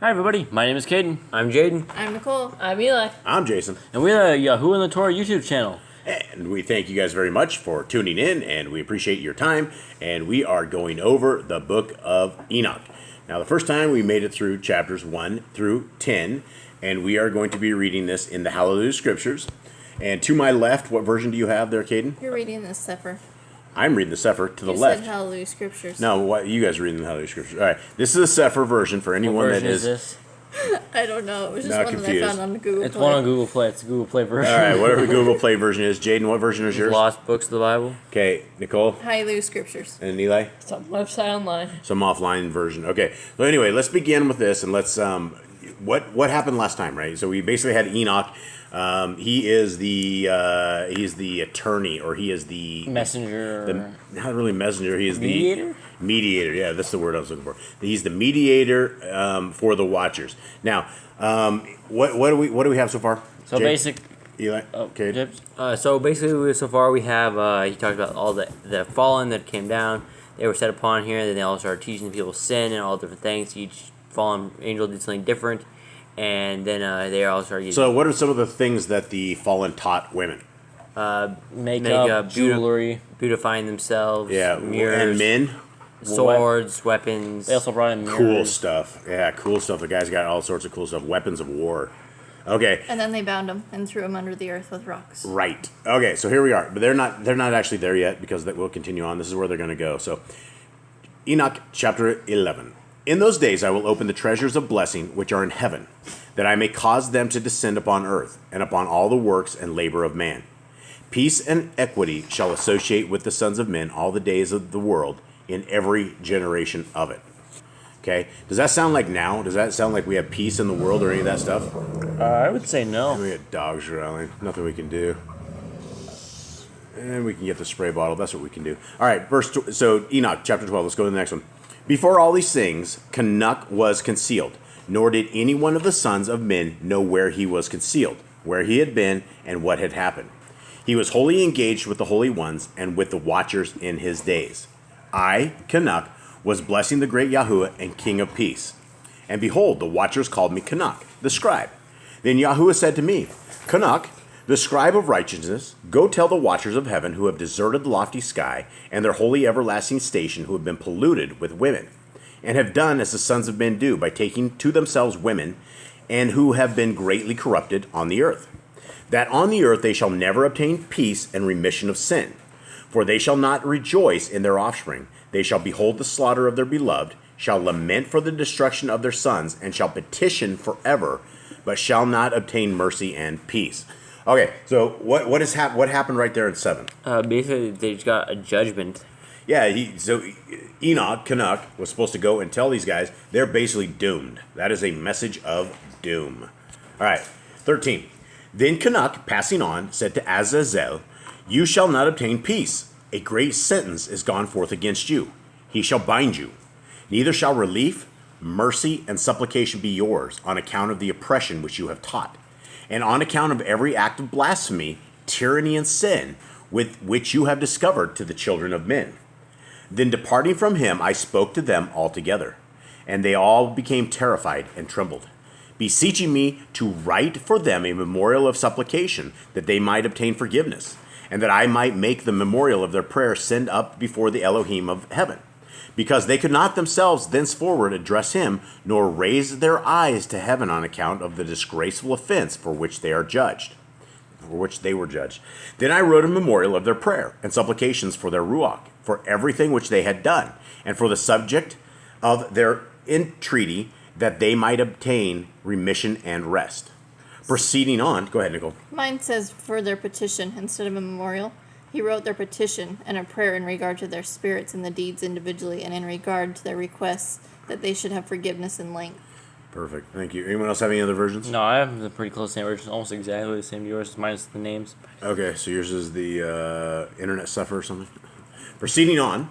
Hi everybody, my name is Caden. I'm Jaden. I'm Nicole. I'm Eli. I'm Jason. And we're the Yahoo and the Torah YouTube channel. And we thank you guys very much for tuning in, and we appreciate your time. And we are going over the book of Enoch. Now, the first time we made it through chapters 1 through 10, and we are going to be reading this in the Hallelujah Scriptures. And to my left, what version do you have there, Caden? You're reading the Sefer. I'm reading the Sefer to the You left. said Hallelujah Scriptures. No, what you guys are reading the Hallelujah Scriptures. All right, this is the Sefer version for anyone What version that is this? I don't know. It was just Not one confused. that I found on the Google It's Play. one on Google Play. It's a Google Play version. All right, whatever the Google Play version is. Jaden, what version is yours? Lost books of the Bible. Okay, Nicole Hallelujah Scriptures. and Eli? Some website online. Some offline version. Okay. So anyway, let's begin with this, and let's what happened last time, right? So we basically had Enoch. He is the attorney, or he is the Messenger. not really messenger. He is Mediator? the mediator. Yeah, that's the word I was looking for. He's the mediator for the Watchers. Now, what do we have so far? So Jake? basic. Eli. Okay. Tips. So basically, so far we have he talked about all the fallen that came down. They were set upon here. Then they all started teaching people sin and all different things. Each fallen angel did something different, and then they all started. So, what are some of the things that the fallen taught women? Makeup, jewelry. beautifying themselves. Yeah, mirrors, and men. swords, weapons. They also brought in mirrors. Cool stuff. Yeah, cool stuff. The guy's got all sorts of cool stuff. Weapons of war. Okay. And then they bound him and threw him under the earth with rocks. Right. Okay, so here we are. But they're not actually there yet, because we'll continue on. This is where they're going to go. So Enoch chapter 11. In those days I will open the treasures of blessing which are in heaven, that I may cause them to descend upon earth, and upon all the works and labor of man. Peace and equity shall associate with the sons of men all the days of the world, in every generation of it. Okay? Does that sound like now? Does that sound like we have peace in the world or any of that stuff? I would say no. We got dogs growling. Nothing we can do. And we can get the spray bottle. That's what we can do. All right, so Enoch, chapter 12. Let's go to the next one. Before all these things, Enoch was concealed, nor did any one of the sons of men know where he was concealed, where he had been, and what had happened. He was wholly engaged with the holy ones and with the watchers in his days. I, Enoch, was blessing the great Yahuwah and King of peace. And behold, the watchers called me Enoch, the scribe. Then Yahuwah said to me, Enoch, the scribe of righteousness, go tell the watchers of heaven who have deserted the lofty sky and their holy everlasting station, who have been polluted with women, and have done as the sons of men do by taking to themselves women, and who have been greatly corrupted on the earth, that on the earth they shall never obtain peace and remission of sin. For they shall not rejoice in their offspring. They shall behold the slaughter of their beloved, shall lament for the destruction of their sons, and shall petition forever, but shall not obtain mercy and peace. Okay, so what happened right there in 7? Basically, they just got a judgment. Yeah, so Enoch was supposed to go and tell these guys they're basically doomed. That is a message of doom. All right, 13. Then Enoch, passing on, said to Azazel, you shall not obtain peace. A great sentence is gone forth against you. He shall bind you. Neither shall relief, mercy, and supplication be yours, on account of the oppression which you have taught, and on account of every act of blasphemy, tyranny, and sin, with which you have discovered to the children of men. Then departing from him, I spoke to them all together, and they all became terrified and trembled, beseeching me to write for them a memorial of supplication, that they might obtain forgiveness, and that I might make the memorial of their prayer send up before the Elohim of heaven, because they could not themselves thenceforward address him, nor raise their eyes to heaven on account of the disgraceful offense for which they were judged. Then I wrote a memorial of their prayer and supplications for their ruach, for everything which they had done, and for the subject of their entreaty, that they might obtain remission and rest. Proceeding on, go ahead, Nicole. Mine says for their petition instead of a memorial. He wrote their petition and a prayer in regard to their spirits and the deeds individually, and in regard to their requests that they should have forgiveness and length. Perfect, thank you. Anyone else have any other versions? No, I have the pretty close same version. Almost exactly the same to yours, minus the names. Okay, so yours is the internet suffer or something. Proceeding on,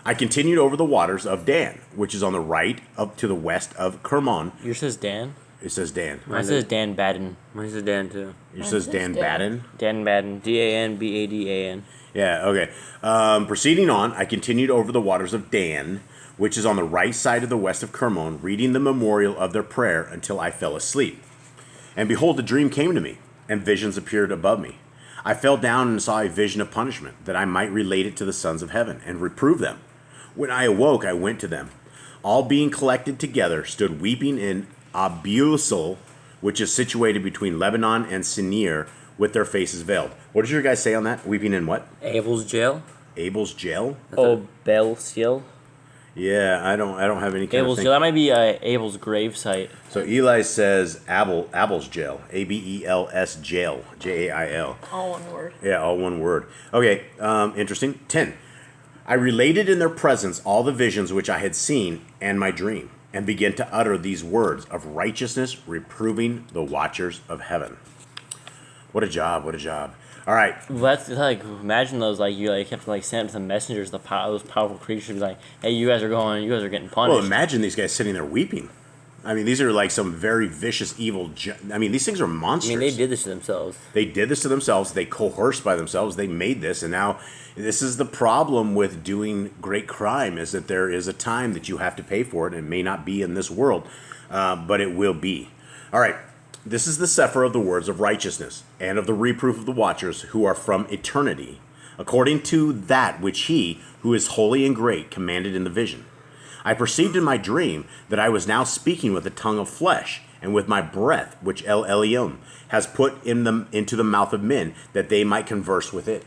I continued over the waters of Dan, which is on the right up to the west of Kermon. Yours says Dan? It says Dan. Mine says Dan Baden. Mine says Dan too. Yours says Dan Dan. Baden. Dan Baden. DanBadan. Yeah, okay. Proceeding on, I continued over the waters of Dan, which is on the right side of the west of Kermon, reading the memorial of their prayer until I fell asleep. And behold, a dream came to me, and visions appeared above me. I fell down and saw a vision of punishment, that I might relate it to the sons of heaven, and reprove them. When I awoke, I went to them. All being collected together, stood weeping in Abusil, which is situated between Lebanon and Sinir, with their faces veiled. What did your guys say on that? Weeping in what? Abel's jail. Abel's jail? Oh, Belsiel. Yeah, I don't have any kind Abel's of thing. jail. That might be Abel's grave site. So Eli says Abel's jail. Abels jail. Jail. All one word. Yeah, all one word. Okay, interesting. 10. I related in their presence all the visions which I had seen and my dream, and began to utter these words of righteousness, reproving the watchers of heaven. What a job, what a job. All right. Well, that's like, imagine those, like, you have to send to the messengers, those powerful creatures, like, hey, you guys are getting punished. Well, imagine these guys sitting there weeping. I mean, these are like some very vicious, evil. I mean, these things are monsters. I mean, they did this to themselves. They did this to themselves. They coerced by themselves. They made this, and now this is the problem with doing great crime: is that there is a time that you have to pay for it, and it may not be in this world, but it will be. All right. This is the sefer of the words of righteousness, and of the reproof of the watchers who are from eternity, according to that which he, who is holy and great, commanded in the vision. I perceived in my dream that I was now speaking with a tongue of flesh, and with my breath, which El Elyon has put into the mouth of men, that they might converse with it,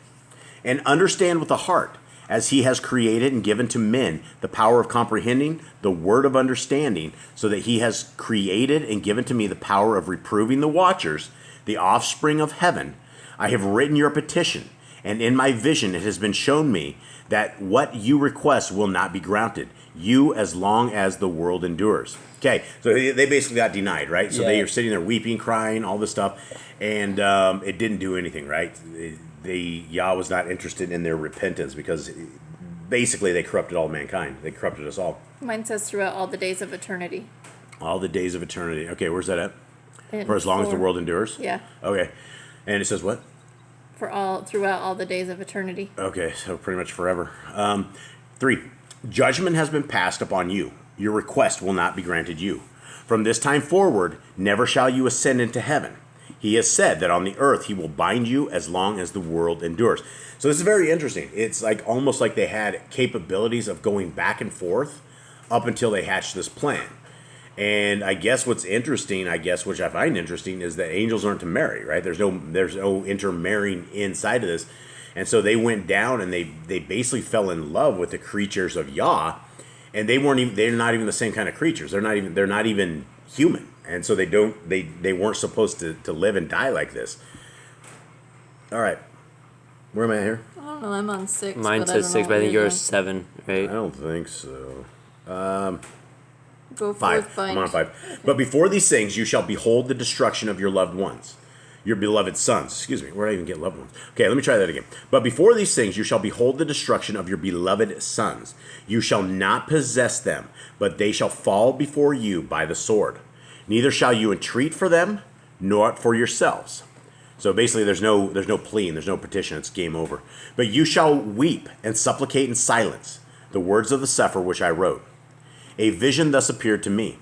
and understand with the heart, as he has created and given to men the power of comprehending the word of understanding, so that he has created and given to me the power of reproving the watchers, the offspring of heaven. I have written your petition, and in my vision it has been shown me that what you request will not be granted you as long as the world endures. Okay, so they basically got denied, right? So Yeah. they are sitting there weeping, crying, all this stuff, and it didn't do anything, right? Yah was not interested in their repentance, because basically they corrupted all mankind. They corrupted us all. Mine says throughout all the days of eternity. All the days of eternity. Okay, where's that at? And For as long as the world endures? Yeah. Okay. And it says what? Throughout all the days of eternity. Okay, so pretty much forever. 3. Judgment has been passed upon you. Your request will not be granted you. From this time forward, never shall you ascend into heaven. He has said that on the earth he will bind you as long as the world endures. So this is very interesting. It's like almost like they had capabilities of going back and forth up until they hatched this plan. And I guess what's interesting, which I find interesting, is that angels aren't to marry, right? There's no intermarrying inside of this. And so they went down and they basically fell in love with the creatures of Yah, and they're not even the same kind of creatures. They're not even human. And so they weren't supposed to live and die like this. All right. Where am I here? I don't know. I'm on 6. Mine but says 6, but I think yours yours is 7, right? I don't think so. Go 5. forth, bind. I'm on 5. But before these things you shall behold the destruction of your loved ones, your beloved sons. Excuse me, where did I even get loved ones? Okay, let me try that again. But before these things you shall behold the destruction of your beloved sons. You shall not possess them, but they shall fall before you by the sword. Neither shall you entreat for them, nor for yourselves. So basically there's no pleading, there's no petition, it's game over. But you shall weep and supplicate in silence the words of the sefer which I wrote. A vision thus appeared to me.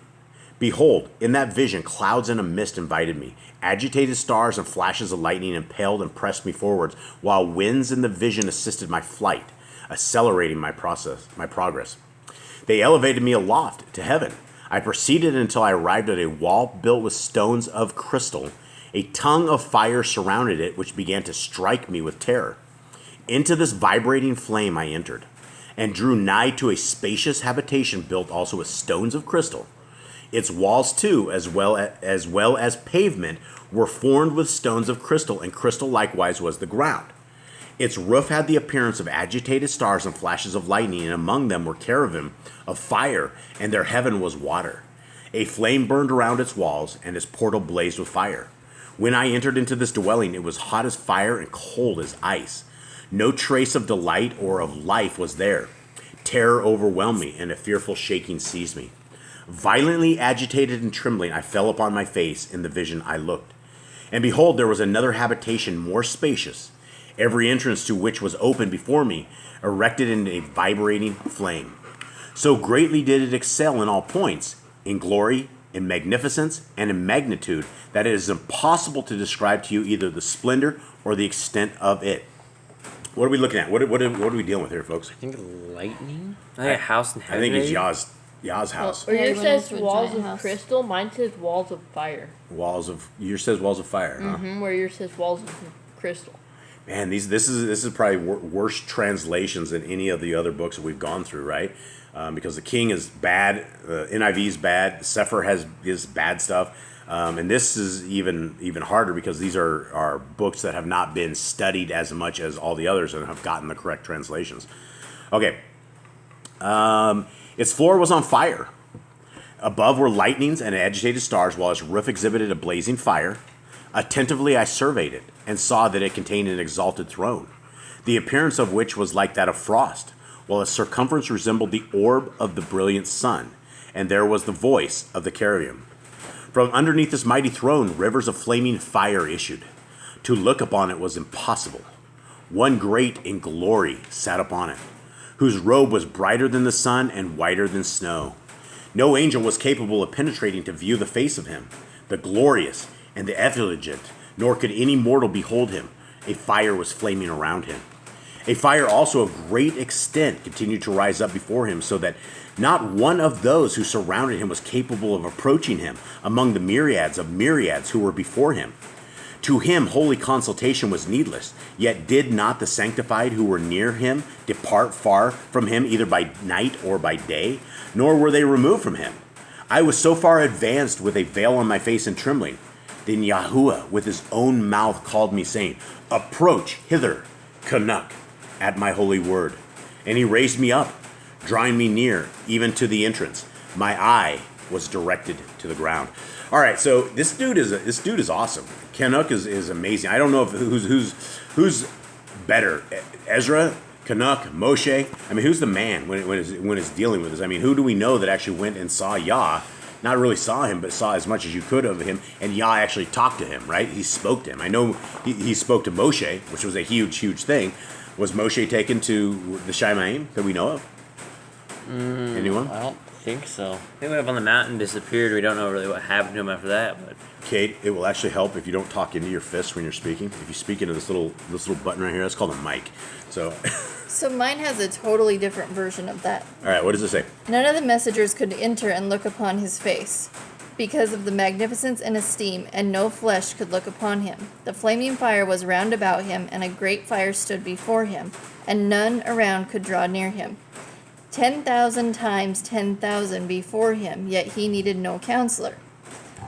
Behold, in that vision clouds and a mist invited me. Agitated stars and flashes of lightning impelled and pressed me forwards, while winds in the vision assisted my flight, accelerating my progress. They elevated me aloft to heaven. I proceeded until I arrived at a wall built with stones of crystal. A tongue of fire surrounded it, which began to strike me with terror. Into this vibrating flame I entered, and drew nigh to a spacious habitation built also with stones of crystal. Its walls, too, as well as pavement, were formed with stones of crystal, and crystal likewise was the ground. Its roof had the appearance of agitated stars and flashes of lightning, and among them were cherubim of fire, and their heaven was water. A flame burned around its walls, and its portal blazed with fire. When I entered into this dwelling, it was hot as fire and cold as ice. No trace of delight or of life was there. Terror overwhelmed me, and a fearful shaking seized me. Violently agitated and trembling, I fell upon my face. In the vision I looked. And behold, there was another habitation more spacious, every entrance to which was open before me, erected in a vibrating flame. So greatly did it excel in all points, in glory, in magnificence, and in magnitude, that it is impossible to describe to you either the splendor or the extent of it. What are we looking at? What are we dealing with here, folks? I think lightning. I think a house in I heaven. think it's maybe? Yah's house. Or Yeah, yours he went says into a walls giant of house. crystal. Mine says walls of fire. Yours says walls of fire, huh? Where yours says walls of crystal. Man, this is probably worse translations than any of the other books that we've gone through, right? Because the King is bad, NIV is bad, Sefer is bad stuff, and this is even harder because these are books that have not been studied as much as all the others and have gotten the correct translations. Okay, its floor was on fire. Above were lightnings and agitated stars, while its roof exhibited a blazing fire. Attentively I surveyed it, and saw that it contained an exalted throne, the appearance of which was like that of frost, while its circumference resembled the orb of the brilliant sun, and there was the voice of the cherubim. From underneath this mighty throne rivers of flaming fire issued. To look upon it was impossible. One great in glory sat upon it, whose robe was brighter than the sun and whiter than snow. No angel was capable of penetrating to view the face of him, the glorious and the effulgent, nor could any mortal behold him. A fire was flaming around him. A fire also of great extent continued to rise up before him, so that not one of those who surrounded him was capable of approaching him among the myriads of myriads who were before him. To him holy consultation was needless, yet did not the sanctified who were near him depart far from him either by night or by day, nor were they removed from him. I was so far advanced with a veil on my face and trembling. Then Yahuwah with his own mouth called me, saying, Approach hither, Canuck, at my holy word. And he raised me up, drawing me near, even to the entrance. My eye was directed to the ground. All right, so this dude is awesome. Canuck is amazing. I don't know if who's better, Ezra, Canuck, Moshe. I mean, who's the man when it's dealing with this? I mean, who do we know that actually went and saw Yah? Not really saw him, but saw as much as you could of him, and Yah actually talked to him, right? He spoke to him. I know he spoke to Moshe, which was a huge thing. Was Moshe taken to the Shemaim that we know of? Anyone? I don't think so. He went up on the mountain, disappeared. We don't know really what happened to him after that, but Kate, it will actually help if you don't talk into your fist when you're speaking. If you speak into this little button right here, that's called a mic. So, So mine has a totally different version of that. all right, what does it say? None of the messengers could enter and look upon his face, because of the magnificence and esteem, and no flesh could look upon him. The flaming fire was round about him, and a great fire stood before him, and none around could draw near him. 10,000 times 10,000 before him, yet he needed no counselor.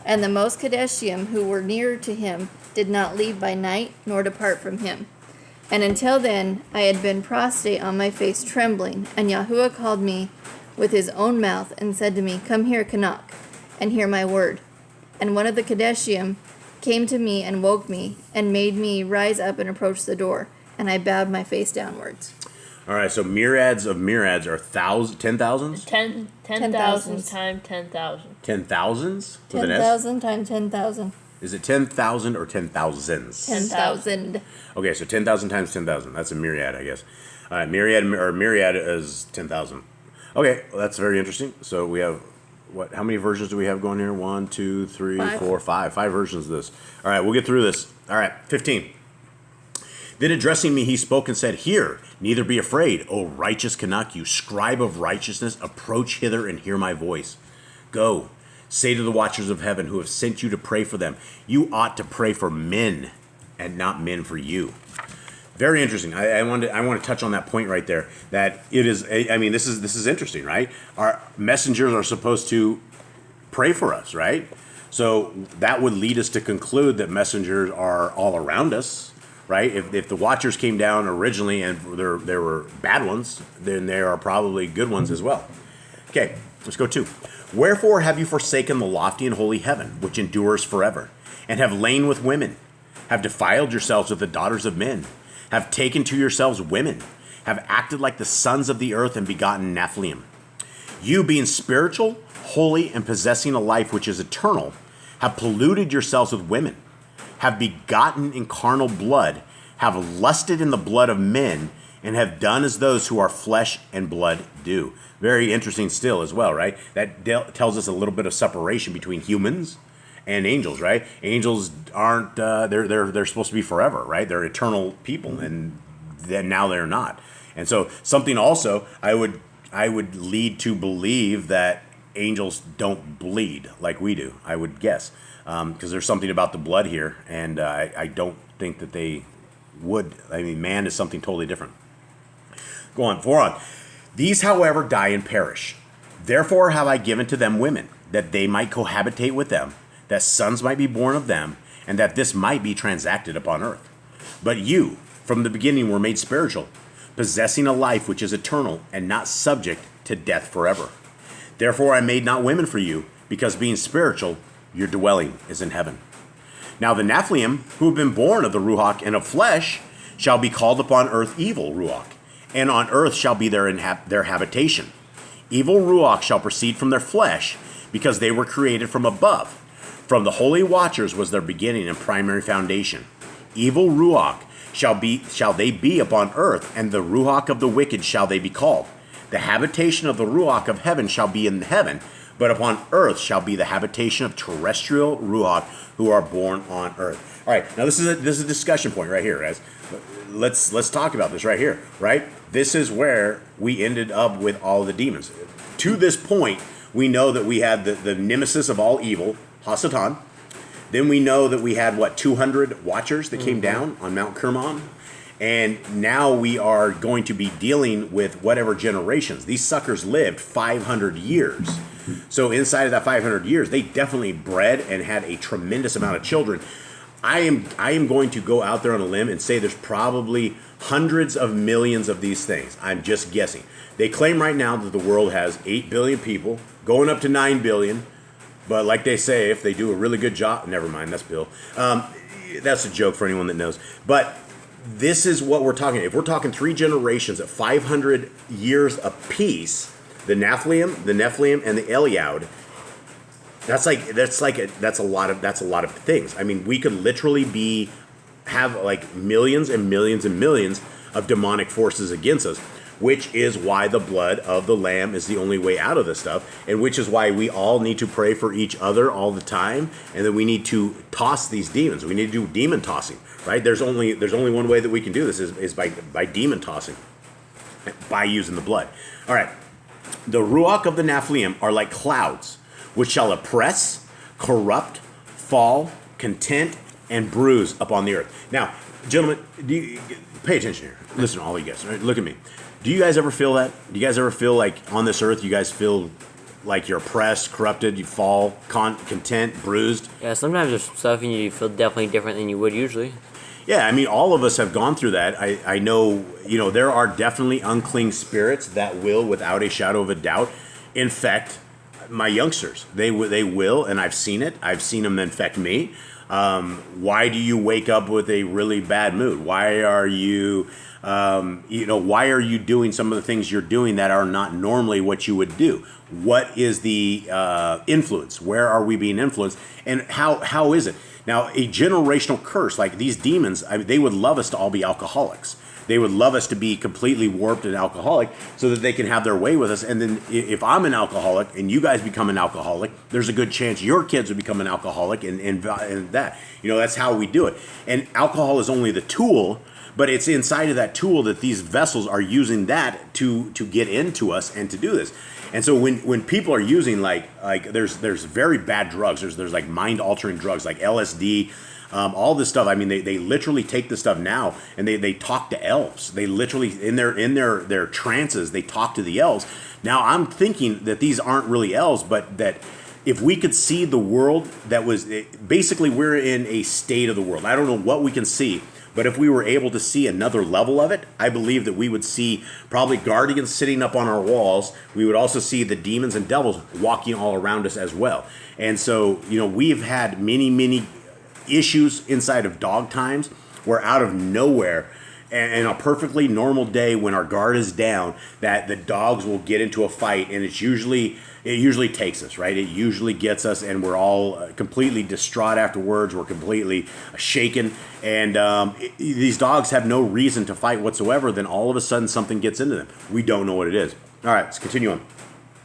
And the most Kadeshim who were near to him did not leave by night, nor depart from him. And until then I had been prostrate on my face, trembling, and Yahuwah called me with his own mouth, and said to me, Come here, Canuck, and hear my word. And one of the Kadeshim came to me and woke me, and made me rise up and approach the door, and I bowed my face downwards. All right, so myriads of myriads are 10,000s? 10,000 times 10,000. 10,000s? With an S? 10,000 times 10,000. Is it 10,000 or 10,000s? 10,000. Okay, so 10,000 times 10,000. That's a myriad, I guess. All right, myriad is 10,000. Okay, well, that's very interesting. So we have, how many versions do we have going here? 1, 2, 3, 4, 5. 5 versions of this. All right, we'll get through this. All right, 15. Then addressing me, he spoke and said, Hear, neither be afraid, O righteous Canuck, you scribe of righteousness, approach hither and hear my voice. Go, say to the watchers of heaven who have sent you to pray for them, you ought to pray for men and not men for you. Very interesting. I want to touch on that point right there. That it is. I mean, this is interesting, right? Our messengers are supposed to pray for us, right? So that would lead us to conclude that messengers are all around us. Right? If the watchers came down originally and there were bad ones, then there are probably good ones as well. Okay, let's go 2. Wherefore have you forsaken the lofty and holy heaven, which endures forever, and have lain with women, have defiled yourselves with the daughters of men, have taken to yourselves women, have acted like the sons of the earth and begotten Nephilim. You being spiritual, holy, and possessing a life which is eternal, have polluted yourselves with women, have begotten in carnal blood, have lusted in the blood of men, and have done as those who are flesh and blood do. Very interesting still as well, right? That tells us a little bit of separation between humans and angels, right? Angels aren't they're supposed to be forever, right? They're eternal people, and then now they're not. And so something also I would lead to believe that angels don't bleed like we do, I would guess, because there's something about the blood here, and I don't think that they would. I mean, man is something totally different. Go on, 4 on. These, however, die and perish. Therefore have I given to them women, that they might cohabitate with them, that sons might be born of them, and that this might be transacted upon earth. But you, from the beginning, were made spiritual, possessing a life which is eternal, and not subject to death forever. Therefore I made not women for you, because being spiritual, your dwelling is in heaven. Now the Nephilim, who have been born of the Ruach and of flesh, shall be called upon earth evil Ruach, and on earth shall be their habitation. Evil Ruach shall proceed from their flesh, because they were created from above. From the holy watchers was their beginning and primary foundation. Evil Ruach shall they be upon earth, and the Ruach of the wicked shall they be called. The habitation of the Ruach of heaven shall be in heaven, but upon earth shall be the habitation of terrestrial Ruach who are born on earth. All right, now this is a discussion point right here, guys. Let's talk about this right here, right? This is where we ended up with all the demons. To this point, we know that we had the nemesis of all evil, Hasatan. Then we know that we had, 200 watchers that came down on Mount Kermon. And now we are going to be dealing with whatever generations. These suckers lived 500 years. So inside of that 500 years, they definitely bred and had a tremendous amount of children. I am going to go out there on a limb and say there's probably hundreds of millions of these things. I'm just guessing. They claim right now that the world has 8 billion people, going up to 9 billion. But like they say, if they do a really good job, never mind, that's Bill. That's a joke for anyone that knows. But this is what we're talking. If we're talking 3 generations at 500 years apiece, the Nephilim, and the Eliud, that's a lot of things. I mean, we could literally have like millions and millions and millions of demonic forces against us, which is why the blood of the Lamb is the only way out of this stuff, and which is why we all need to pray for each other all the time, and that we need to toss these demons. We need to do demon tossing, right? There's only one way that we can do this is by demon tossing, by using the blood. All right, the Ruach of the Nephilim are like clouds, which shall oppress, corrupt, fall, content, and bruise upon the earth. Now, gentlemen, pay attention here. Listen to all you guys. Right? Look at me. Do you guys ever feel that? Do you guys ever feel like on this earth you guys feel like you're oppressed, corrupted, you fall, content, bruised? Yeah, sometimes there's stuff in you feel definitely different than you would usually. Yeah, I mean, all of us have gone through that. I know, there are definitely unclean spirits that will, without a shadow of a doubt, infect my youngsters. They will, and I've seen it. I've seen them infect me. Why do you wake up with a really bad mood? Why are you, why are you doing some of the things you're doing that are not normally what you would do? What is the influence? Where are we being influenced? And how is it? Now, a generational curse, like these demons, they would love us to all be alcoholics. They would love us to be completely warped and alcoholic so that they can have their way with us. And then if I'm an alcoholic and you guys become an alcoholic, there's a good chance your kids will become an alcoholic and that. That's how we do it. And alcohol is only the tool, but it's inside of that tool that these vessels are using that to get into us and to do this. And so when people are using like there's very bad drugs, there's like mind altering drugs like LSD, all this stuff. I mean, they literally take this stuff now and they talk to elves. They literally in their trances they talk to the elves. Now I'm thinking that these aren't really elves, but that if we could see the world that was basically we're in a state of the world. I don't know what we can see. But if we were able to see another level of it, I believe that we would see probably guardians sitting up on our walls. We would also see the demons and devils walking all around us as well. And so, we've had many, many issues inside of dog times where out of nowhere, and a perfectly normal day when our guard is down, that the dogs will get into a fight, and it usually takes us, right? It usually gets us, and we're all completely distraught afterwards. We're completely shaken, and these dogs have no reason to fight whatsoever. Then all of a sudden, something gets into them. We don't know what it is. All right, let's continue on.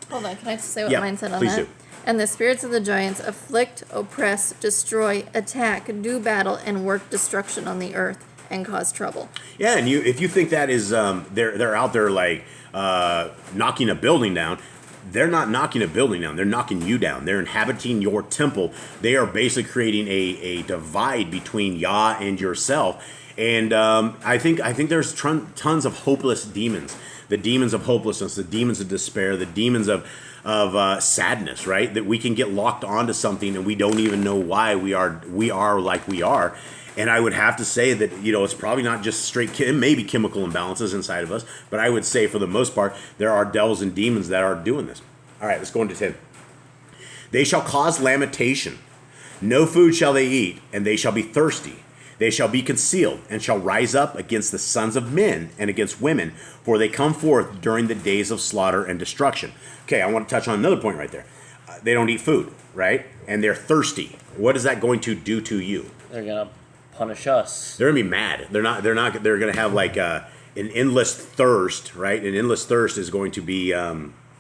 Hold on, can I just say what mine said on please that? do. And the spirits of the giants afflict, oppress, destroy, attack, do battle, and work destruction on the earth, and cause trouble. Yeah, and if you think that is they're out there like knocking a building down, they're not knocking a building down. They're knocking you down. They're inhabiting your temple. They are basically creating a divide between Yah and yourself. And I think there's tons of hopeless demons. The demons of hopelessness, the demons of despair, the demons of sadness, right? That we can get locked onto something and we don't even know why we are like we are. And I would have to say that, it's probably not just straight, maybe chemical imbalances inside of us, but I would say for the most part, there are devils and demons that are doing this. All right, let's go into 10. They shall cause lamentation. No food shall they eat, and they shall be thirsty. They shall be concealed, and shall rise up against the sons of men and against women, for they come forth during the days of slaughter and destruction. Okay, I want to touch on another point right there. They don't eat food, right? And they're thirsty. What is that going to do to you? They're gonna punish us. They're gonna be mad. They're gonna have like an endless thirst, right? An endless thirst is going to be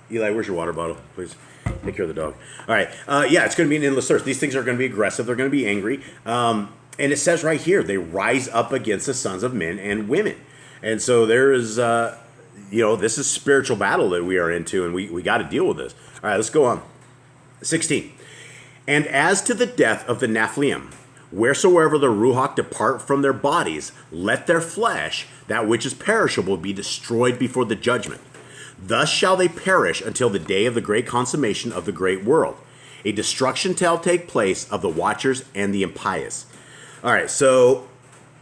Eli, where's your water bottle, please? Take care of the dog. All right. Yeah, it's going to be an endless thirst. These things are going to be aggressive. They're going to be angry. And it says right here, they rise up against the sons of men and women. And so there is, this is spiritual battle that we are into, and we got to deal with this. All right, let's go on. 16. And as to the death of the Nephilim, wheresoever the Ruach depart from their bodies, let their flesh, that which is perishable, be destroyed before the judgment. Thus shall they perish until the day of the great consummation of the great world. A destruction shall take place of the watchers and the impious. All right, so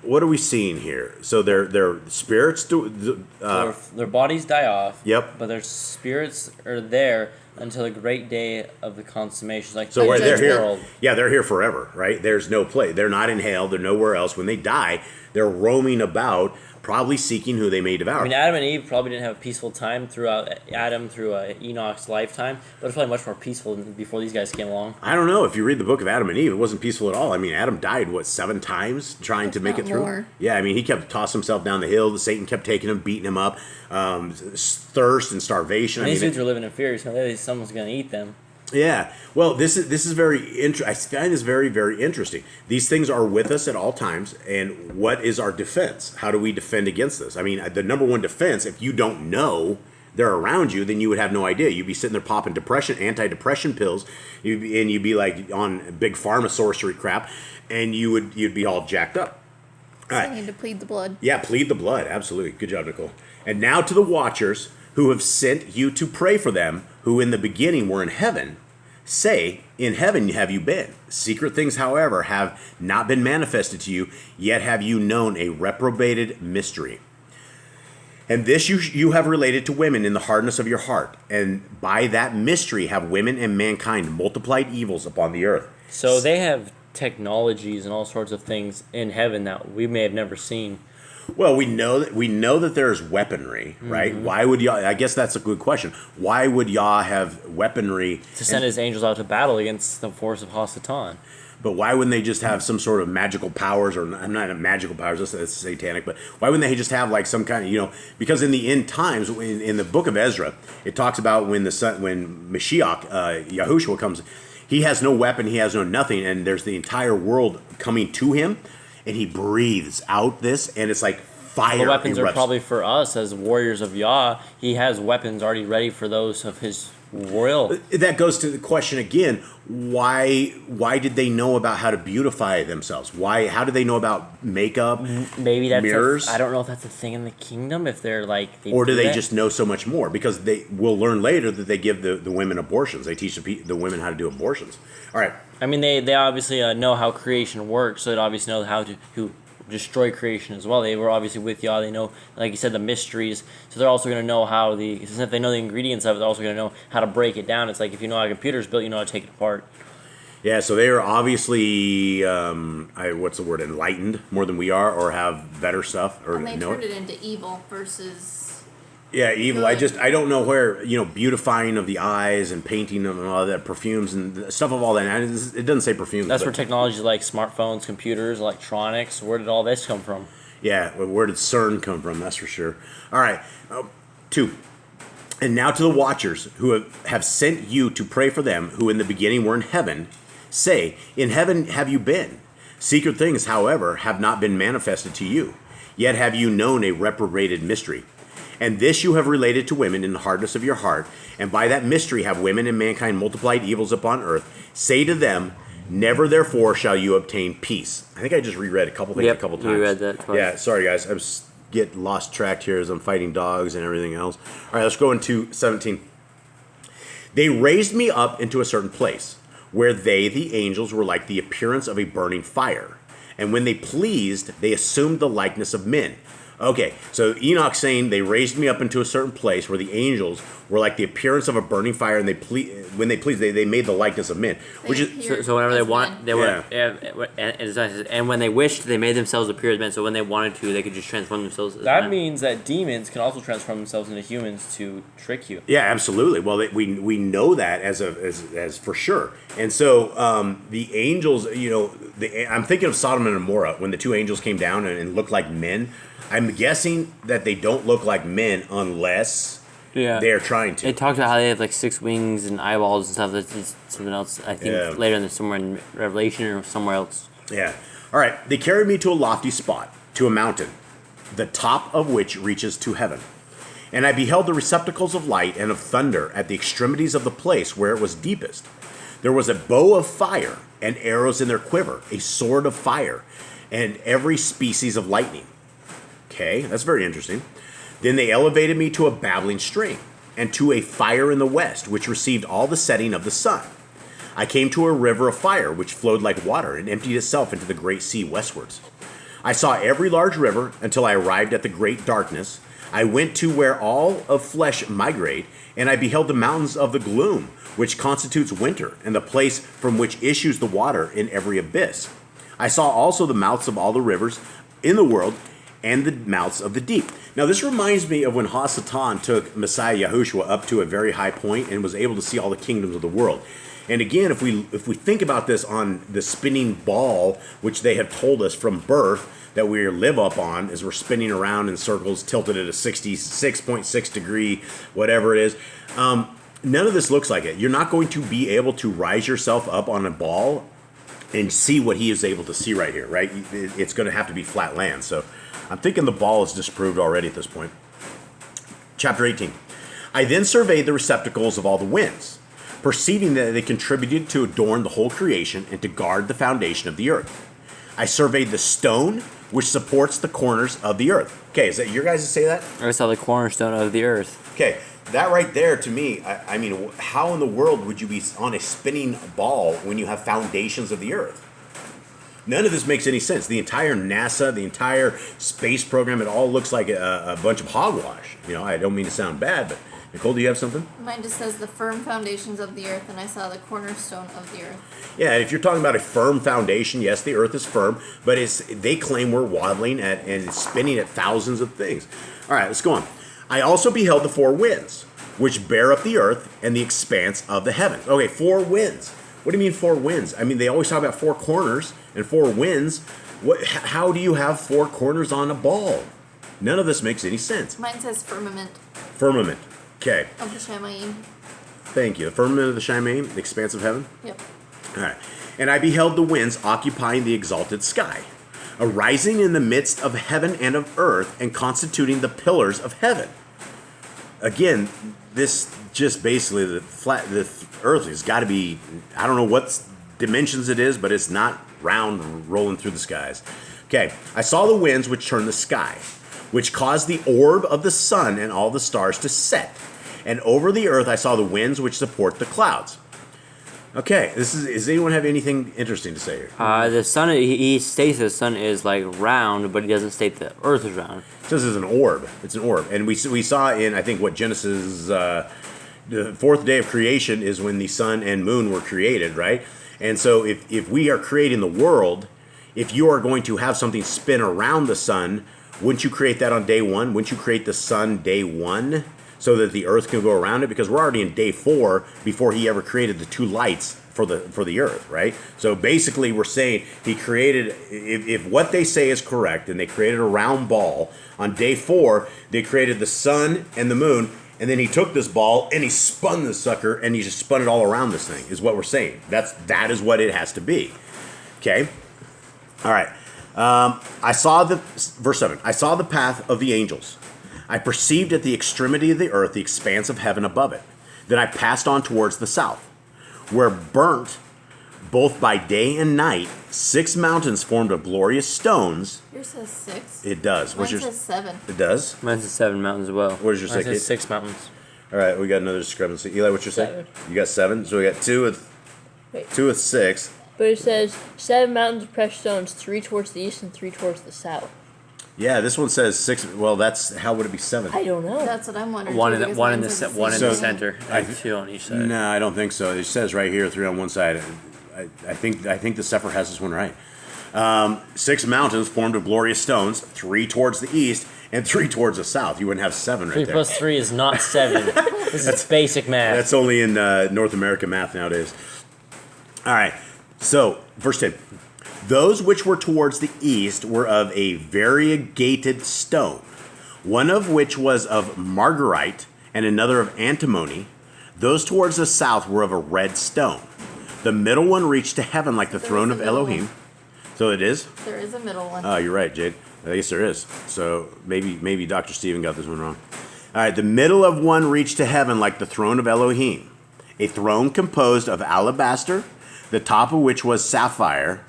what are we seeing here? So their spirits Their bodies die off. Yep. But their spirits are there until the great day of the consummation. Like So right, they're here. world. Yeah, they're here forever, right? There's no place. They're not in hell. They're nowhere else. When they die, they're roaming about, probably seeking who they may devour. I mean, Adam and Eve probably didn't have a peaceful time through Enoch's lifetime, but it's probably much more peaceful before these guys came along. I don't know. If you read the book of Adam and Eve, it wasn't peaceful at all. I mean, Adam died, 7 times trying to make it through? More. Yeah, I mean, he kept tossing himself down the hill. Satan kept taking him, beating him up. Thirst and starvation. And these dudes are living in fear, so someone's going to eat them. Yeah. Well, this is very I find this very, very interesting. These things are with us at all times, and what is our defense? How do we defend against this? I mean, the number one defense, if you don't know they're around you, then you would have no idea. You'd be sitting there popping anti-depression pills, and you'd be like on big pharma sorcery crap, and you'd be all jacked up. All right. I need to plead the blood. Yeah, plead the blood. Absolutely. Good job, Nicole. And now to the watchers who have sent you to pray for them, who in the beginning were in heaven, say, in heaven have you been. Secret things, however, have not been manifested to you, yet have you known a reprobated mystery. And this you have related to women in the hardness of your heart, and by that mystery have women and mankind multiplied evils upon the earth. So they have technologies and all sorts of things in heaven that we may have never seen. Well, we know that there's weaponry, right? Mm-hmm. Why would Yah? I guess that's a good question. Why would Yah have weaponry To send his angels out to battle against the force of Hasatan. But why wouldn't they just have some sort of magical powers, or I'm not magical powers, that's satanic, but why wouldn't they just have like some kind of, because in the end times, in the book of Ezra, it talks about when Mashiach, Yahushua comes, he has no weapon, he has no nothing, and there's the entire world coming to him, and he breathes out this, and it's like fire. The weapons are erupts. probably for us as warriors of Yah. He has weapons already ready for those of his royal. That goes to the question again, why did they know about how to beautify themselves? How did they know about makeup, Maybe that's mirrors? I don't know if that's a thing in the kingdom, if they're like... Or do they that. just know so much more? Because we'll learn later that they give the women abortions. They teach the women how to do abortions. All right. I mean, they obviously know how creation works, so they obviously know how to destroy creation as well. They were obviously with Yah. They know, like you said, the mysteries. So they're also going to know how since if they know the ingredients of it, they're also going to know how to break it down. It's like if you know how a computer's built, you know how to take it apart. Yeah, so they are obviously, what's the word, enlightened more than we are, or have better stuff, or And they know turned it. it into evil versus. Yeah, evil. Good. I don't know where, beautifying of the eyes and painting them and all that, perfumes and stuff of all that. And it doesn't say perfumes. That's but, where technologies like smartphones, computers, electronics. Where did all this come from? Yeah, where did CERN come from? That's for sure. All right, 2. And now to the watchers who have sent you to pray for them who in the beginning were in heaven, say, in heaven have you been? Secret things, however, have not been manifested to you. Yet have you known a reprobated mystery. And this you have related to women in the hardness of your heart, and by that mystery have women and mankind multiplied evils upon earth. Say to them, never therefore shall you obtain peace. I think I just reread a couple things a couple times. You read that twice. Yeah, sorry guys. I'm get lost track here as I'm fighting dogs and everything else. All right, let's go into 17. They raised me up into a certain place, where they, the angels, were like the appearance of a burning fire. And when they pleased, they assumed the likeness of men. Okay, so Enoch saying they raised me up into a certain place where the angels were like the appearance of a burning fire, and when they pleased, they made the likeness of men. Which is So whenever they as want, men. they want, and when they wished, they made themselves appear as men. So when they wanted to, they could just transform themselves as That men. means that demons can also transform themselves into humans to trick you. Yeah, absolutely. Well, we know that as for sure. And so the angels, I'm thinking of Sodom and Gomorrah when the 2 angels came down and looked like men. I'm guessing that they don't look like men unless they're trying to. It talks about how they have like 6 wings and eyeballs and stuff. That's just something else. I think later in the somewhere in Revelation or somewhere else. Yeah. All right. They carried me to a lofty spot, to a mountain, the top of which reaches to heaven. And I beheld the receptacles of light and of thunder at the extremities of the place where it was deepest. There was a bow of fire and arrows in their quiver, a sword of fire, and every species of lightning. Okay, that's very interesting. Then they elevated me to a babbling stream, and to a fire in the west, which received all the setting of the sun. I came to a river of fire, which flowed like water, and emptied itself into the great sea westwards. I saw every large river until I arrived at the great darkness. I went to where all of flesh migrate, and I beheld the mountains of the gloom, which constitutes winter, and the place from which issues the water in every abyss. I saw also the mouths of all the rivers in the world, and the mouths of the deep. Now, this reminds me of when Hasatan took Messiah Yahushua up to a very high point and was able to see all the kingdoms of the world. And again, if we think about this on the spinning ball, which they have told us from birth that we live up on, as we're spinning around in circles, tilted at a 66.6 degree, whatever it is, none of this looks like it. You're not going to be able to rise yourself up on a ball and see what he is able to see right here, right? It's going to have to be flat land. So I'm thinking the ball is disproved already at this point. Chapter 18. I then surveyed the receptacles of all the winds, perceiving that they contributed to adorn the whole creation and to guard the foundation of the earth. I surveyed the stone which supports the corners of the earth. Okay, is that your guys to say that? I saw the cornerstone of the earth. Okay, that right there to me, I mean, how in the world would you be on a spinning ball when you have foundations of the earth? None of this makes any sense. The entire NASA, the entire space program, it all looks like a bunch of hogwash. I don't mean to sound bad, but Nicole, do you have something? Mine just says the firm foundations of the earth, and I saw the cornerstone of the earth. Yeah, if you're talking about a firm foundation, yes, the earth is firm, but they claim we're waddling and spinning at thousands of things. All right, let's go on. I also beheld the 4 winds, which bear up the earth and the expanse of the heavens. Okay, 4 winds. What do you mean 4 winds? I mean, they always talk about 4 corners and 4 winds. How do you have 4 corners on a ball? None of this makes any sense. Mine says firmament Firmament. Okay, of the Shamayim. thank you. The firmament of the Shamayim, the expanse of heaven. Yep. All right. And I beheld the winds occupying the exalted sky, arising in the midst of heaven and of earth, and constituting the pillars of heaven. Again, this just basically the earth has got to be, I don't know what dimensions it is, but it's not round rolling through the skies. Okay, I saw the winds which turn the sky, which caused the orb of the sun and all the stars to set. And over the earth I saw the winds which support the clouds. Okay, does anyone have anything interesting to say here? The sun, he states the sun is like round, but he doesn't state the earth is round. It says it's an orb. It's an orb. And we saw in, I think, what Genesis, the 4th day of creation is when the sun and moon were created, right? And so if we are creating the world, if you are going to have something spin around the sun, wouldn't you create that on day one? Wouldn't you create the sun day one so that the earth can go around it? Because we're already in day 4 before he ever created the 2 lights for the earth, right? So basically we're saying he created, if what they say is correct, and they created a round ball, on day 4, they created the sun and the moon, and then he took this ball and he spun this sucker and he just spun it all around this thing, is what we're saying. That is what it has to be. Okay? All right. Verse 7, I saw the path of the angels. I perceived at the extremity of the earth the expanse of heaven above it. Then I passed on towards the south, where burnt both by day and night 6 mountains formed of glorious stones. Yours says 6. It does. Mine says 7. It does? Mine says 7 mountains as well. What does your Mine say, says Kate? 6 mountains. All right, we got another discrepancy. Eli, what's your say? 7. You got 7? So we got 2 with 6. But it says 7 mountains of precious stones, 3 towards the east and 3 towards the south. Yeah, this one says 6. Well, how would it be 7? I don't know. That's what I'm wondering. One too, in the because one in mine the says ce- one in So- the center, and 2 on each side. No, I don't think so. It says right here 3 on one side. I think the Sefer has this one right. 6 mountains formed of glorious stones, 3 towards the east and 3 towards the south. You wouldn't have 7 right 3 there. plus 3 is not 7. This is basic math. That's only in North America math nowadays. All right. So, verse 10. Those which were towards the east were of a variegated stone, one of which was of margarite and another of antimony. Those towards the south were of a red stone. The middle one reached to heaven like the There throne is of a middle Elohim. one. So it is? There is a middle one. Oh, you're right, Jade. I guess there is. So maybe Dr. Stephen got this one wrong. All right, the middle of one reached to heaven like the throne of Elohim, a throne composed of alabaster, the top of which was sapphire,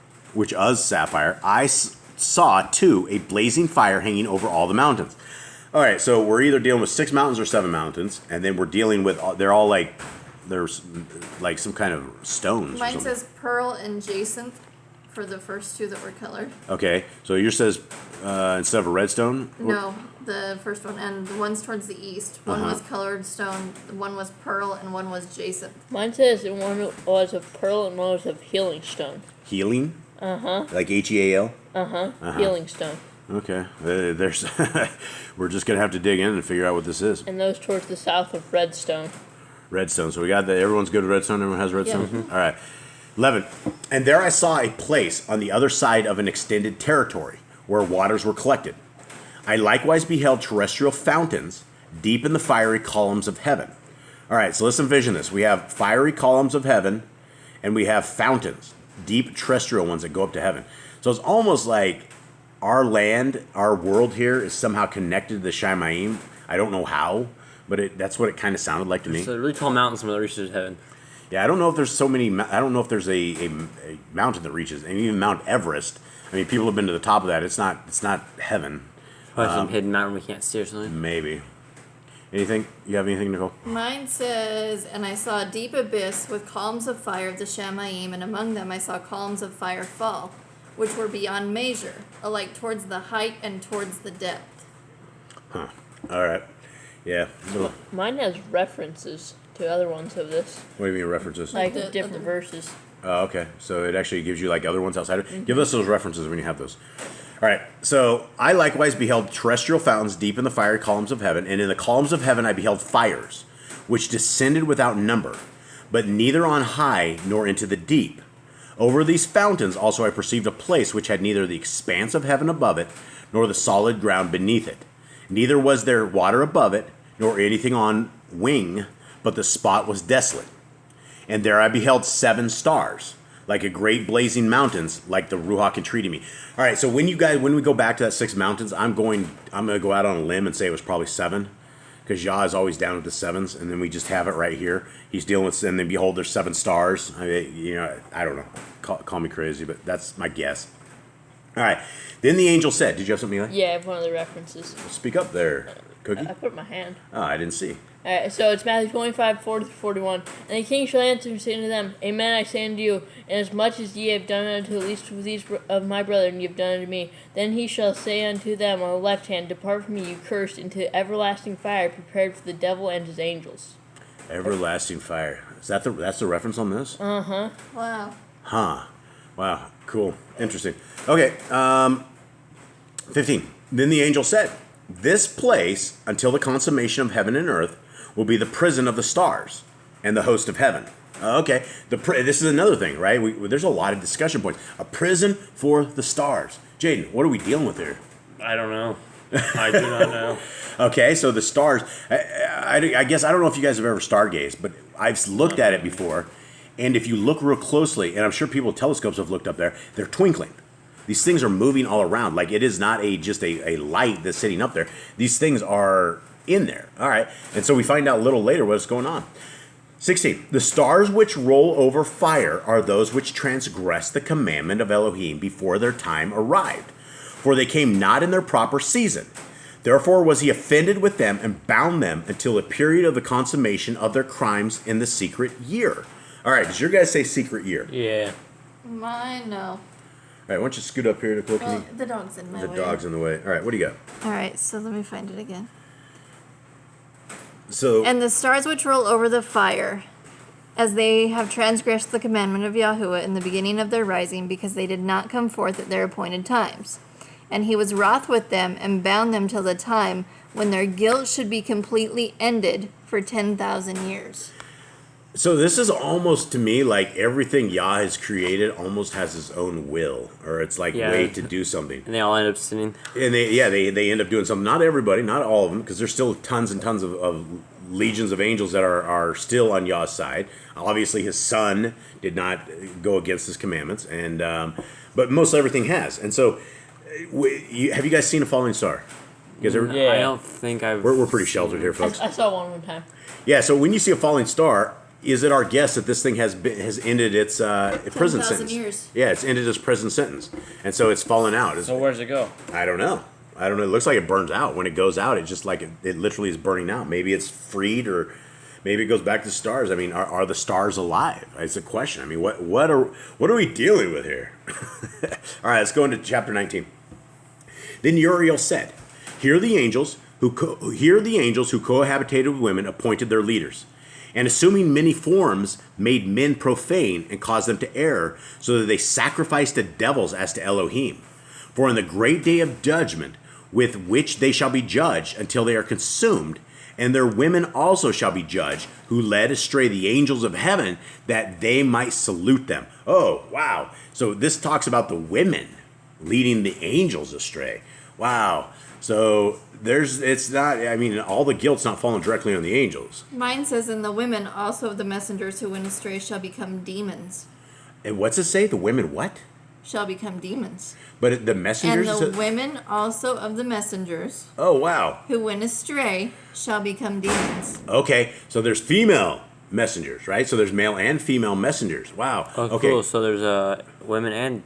I saw, too, a blazing fire hanging over all the mountains. All right, so we're either dealing with 6 mountains or 7 mountains, and then we're dealing with, there's like some kind of stones or Mine something. says pearl and jacinth for the first 2 that were colored. Okay, so yours says instead of a red stone? No, the first one, and the ones towards the east. One was colored stone, one was pearl, and one was jacinth. Mine says one was of pearl and one was of healing stone. Healing? Uh-huh. Like Heal? Healing stone. Okay, there's. We're just gonna have to dig in and figure out what this is. And those towards the south of redstone. Redstone. So we got that. Everyone's good with redstone. Everyone has redstone. Yeah. All right. 11. And there I saw a place on the other side of an extended territory where waters were collected. I likewise beheld terrestrial fountains deep in the fiery columns of heaven. All right. So let's envision this. We have fiery columns of heaven, and we have fountains, deep terrestrial ones that go up to heaven. So it's almost like our land, our world here is somehow connected to the Shamayim. I don't know how, but that's what it kind of sounded like to me. So a really tall mountain, some of the reaches of heaven. Yeah, I don't know if there's so many. I don't know if there's a mountain that reaches, and even Mount Everest. I mean, people have been to the top of that. It's not heaven. Probably some hidden mountain we can't see or something. Maybe. Anything? You have anything, Nicole? Mine says, and I saw a deep abyss with columns of fire of the Shamayim, and among them I saw columns of fire fall, which were beyond measure, alike towards the height and towards the depth. Huh. All right. Yeah. Little, Mine has references to other ones of this, what do you mean references? like the different other- verses. Oh, okay. So it actually gives you like other ones outside of Give us those references when you have those. All right. So I likewise beheld terrestrial fountains deep in the fiery columns of heaven, and in the columns of heaven I beheld fires, which descended without number, but neither on high nor into the deep. Over these fountains also I perceived a place which had neither the expanse of heaven above it, nor the solid ground beneath it. Neither was there water above it, nor anything on wing, but the spot was desolate. And there I beheld 7 stars, like a great blazing mountains, like the Ruach entreated me. All right, so when we go back to that 6 mountains, I'm going to go out on a limb and say it was probably 7, because Yah is always down with the 7s, and then we just have it right here. He's dealing with, and then behold, there's 7 stars. I don't know. Call me crazy, but that's my guess. All right. Then the angel said, "Did you have something, Eli? Yeah, I have one of the references. Speak up there, Cookie." I put my hand. Oh, I didn't see. Alright, so it's Matthew 25, 40-41. And the king shall answer and say unto them, Amen, I say unto you, inasmuch as ye have done unto the least of these of my brethren, ye have done unto me. Then he shall say unto them on the left hand, Depart from me, you cursed, into everlasting fire, prepared for the devil and his angels. Everlasting fire. That's the reference on this? Wow. Wow. Cool. Interesting. Okay. 15. Then the angel said, "This place, until the consummation of heaven and earth, will be the prison of the stars and the host of heaven." Okay. This is another thing, right? There's a lot of discussion points. A prison for the stars. Jaden, what are we dealing with here? I don't know. I do not know. Okay, so the stars, I guess, I don't know if you guys have ever stargazed, but I've looked at it before, and if you look real closely, and I'm sure people with telescopes have looked up there, they're twinkling. These things are moving all around. Like, it is not just a light that's sitting up there. These things are in there. All right, and so we find out a little later what's going on. 16. The stars which roll over fire are those which transgress the commandment of Elohim before their time arrived, for they came not in their proper season. Therefore was he offended with them and bound them until the period of the consummation of their crimes in the secret year. All right, does your guys say secret year? Yeah. Mine, no. All right, why don't you scoot up here to look Well, at me? the dog's in my The way. dog's in the way. All right, what do you got? All right, so let me find it again. So, And the stars which roll over the fire, as they have transgressed the commandment of Yahuwah in the beginning of their rising, because they did not come forth at their appointed times. And he was wroth with them and bound them till the time when their guilt should be completely ended for 10,000 years. so this is almost to me like everything Yah has created almost has his own will, or it's like Yeah. way to do something. And they all end up sinning. And they end up doing something. Not everybody, not all of them, because there's still tons and tons of legions of angels that are still on Yah's side. Obviously, his son did not go against his commandments, and but most everything has. And so, have you guys seen a falling star? You guys ever? Yeah. I don't think I've. We're pretty sheltered here, folks. I saw one time. Yeah. So when you see a falling star, is it our guess that this thing has ended its prison 10,000 sentence? years. Yeah, it's ended its prison sentence, and so it's fallen out. So where's it go? I don't know. It looks like it burns out. When it goes out, it's just like it literally is burning out. Maybe it's freed, or maybe it goes back to stars. I mean, are the stars alive? It's a question. I mean, what are we dealing with here? All right, let's go into chapter 19. Then Uriel said, "Here the angels who cohabitated with women appointed their leaders, and assuming many forms, made men profane and caused them to err, so that they sacrificed to devils as to Elohim. For in the great day of judgment, with which they shall be judged until they are consumed, and their women also shall be judged, who led astray the angels of heaven, that they might salute them." Oh, wow. So this talks about the women leading the angels astray. Wow. So all the guilt's not falling directly on the angels. Mine says, "And the women also of the messengers who went astray shall become demons." And what's it say? The women what? Shall become demons. But the And messengers. the women also of the messengers Oh, wow. who went astray shall become demons. Okay, so there's female messengers, right? So there's male and female messengers. Wow. Oh, Okay. cool. So there's women and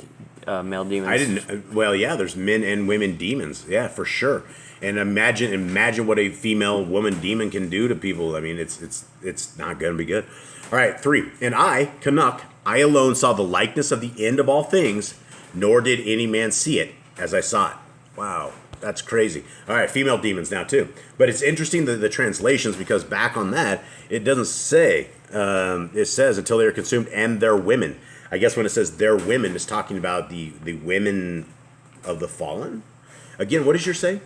male demons. I didn't. Well, yeah. There's men and women demons. Yeah, for sure. And imagine what a female woman demon can do to people. I mean, it's not going to be good. All right, 3. And I, Enoch, I alone saw the likeness of the end of all things, nor did any man see it as I saw it. Wow, that's crazy. All right, female demons now too. But it's interesting the translations, because back on that it doesn't say. It says until they are consumed and their women. I guess when it says their women, it's talking about the women of the fallen. Again, what does yours say?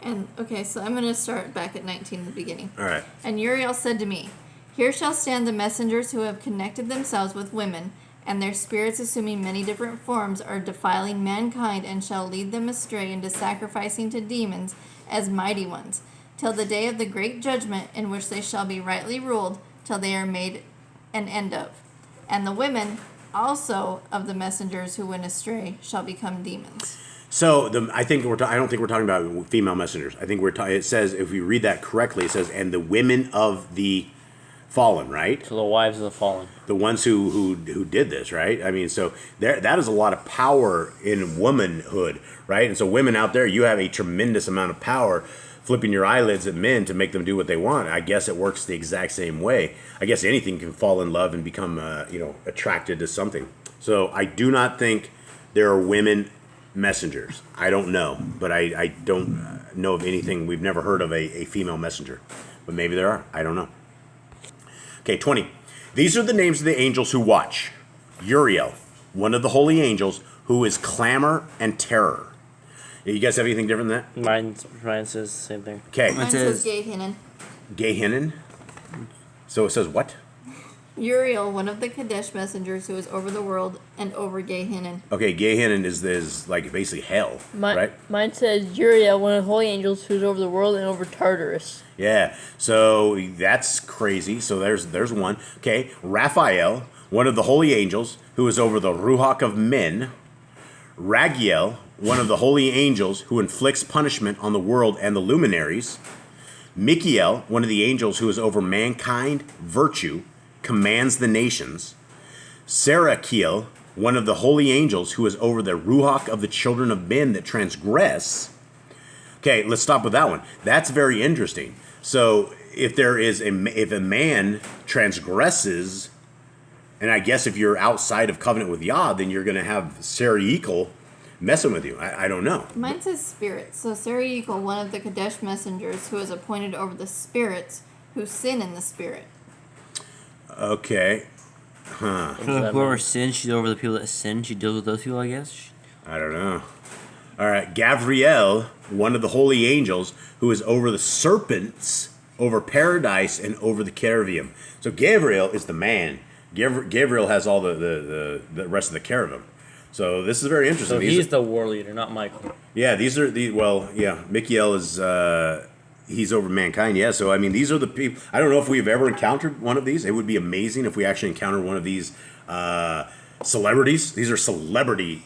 And okay, so I'm going to start back at 19 in the beginning. All right. And Uriel said to me, "Here shall stand the messengers who have connected themselves with women, and their spirits, assuming many different forms, are defiling mankind, and shall lead them astray into sacrificing to demons as mighty ones, till the day of the great judgment, in which they shall be rightly ruled, till they are made an end of. And the women also of the messengers who went astray shall become demons." So I don't think we're talking about female messengers. I think it says, if we read that correctly, it says, and the women of the fallen, right? So the wives of the fallen. The ones who did this, right? I mean, so that is a lot of power in womanhood, right? And so women out there, you have a tremendous amount of power flipping your eyelids at men to make them do what they want. I guess it works the exact same way. I guess anything can fall in love and become attracted to something. So I do not think there are women messengers. I don't know, but I don't know of anything. We've never heard of a female messenger, but maybe there are. I don't know. Okay, 20. These are the names of the angels who watch: Uriel, one of the holy angels, who is clamor and terror. You guys have anything different than that? Mine says the same thing. Okay. Mine says Gehinnon. Gehinnon. So it says what? Uriel, one of the Kadesh messengers who is over the world and over Gehinnon. Okay, Gehinnon is like basically hell, right? Mine says Uriel, one of the holy angels who's over the world and over Tartarus. Yeah, so that's crazy. So there's one. Okay, Raphael, one of the holy angels who is over the Ruach of men. Ragiel, one of the holy angels who inflicts punishment on the world and the luminaries. Michael, one of the angels who is over mankind, virtue, commands the nations. Serachiel, one of the holy angels who is over the Ruach of the children of men that transgress. Okay, let's stop with that one. That's very interesting. So if a man transgresses, and I guess if you're outside of covenant with Yah, then you're going to have Serachiel messing with you. I don't know. Mine says spirits. So Serachiel, one of the Kadesh messengers who is appointed over the spirits who sin in the spirit. Okay. So whoever sins, she's over the people that sin. She deals with those people, I guess. I don't know. All right. Gabriel, one of the holy angels who is over the serpents, over paradise, and over the cherubim. So Gabriel is the man. Gabriel has all the rest of the cherubim. So this is very interesting. So he's the war leader, not Michael. Yeah, these are the Michael is he's over mankind. Yeah, so I mean these are the people. I don't know if we've ever encountered one of these. It would be amazing if we actually encountered one of these celebrities. These are celebrity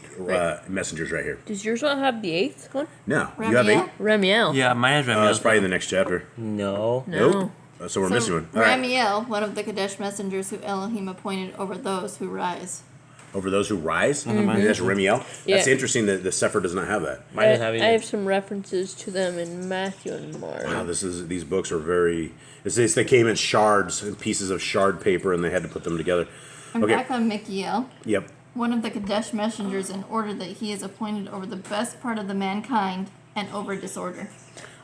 messengers right here. Does yours not have the 8th one? No, Ramiel? you have 8. Ramiel. Yeah, mine has Ramiel. That's probably in the next chapter. No. No. Nope. So we're missing one. All right. Ramiel, one of the Kadesh messengers who Elohim appointed over those who rise. Over those who rise. That's Ramiel. Yeah. That's interesting that the Sefer does not have that. Mine doesn't have I either. have some references to them in Matthew and Mark. Wow, these books are very. They came in shards and pieces of shard paper, and they had to put them together. I'm Okay. back on Michael, Yep. one of the Kadesh messengers, in order that he is appointed over the best part of the mankind and over disorder.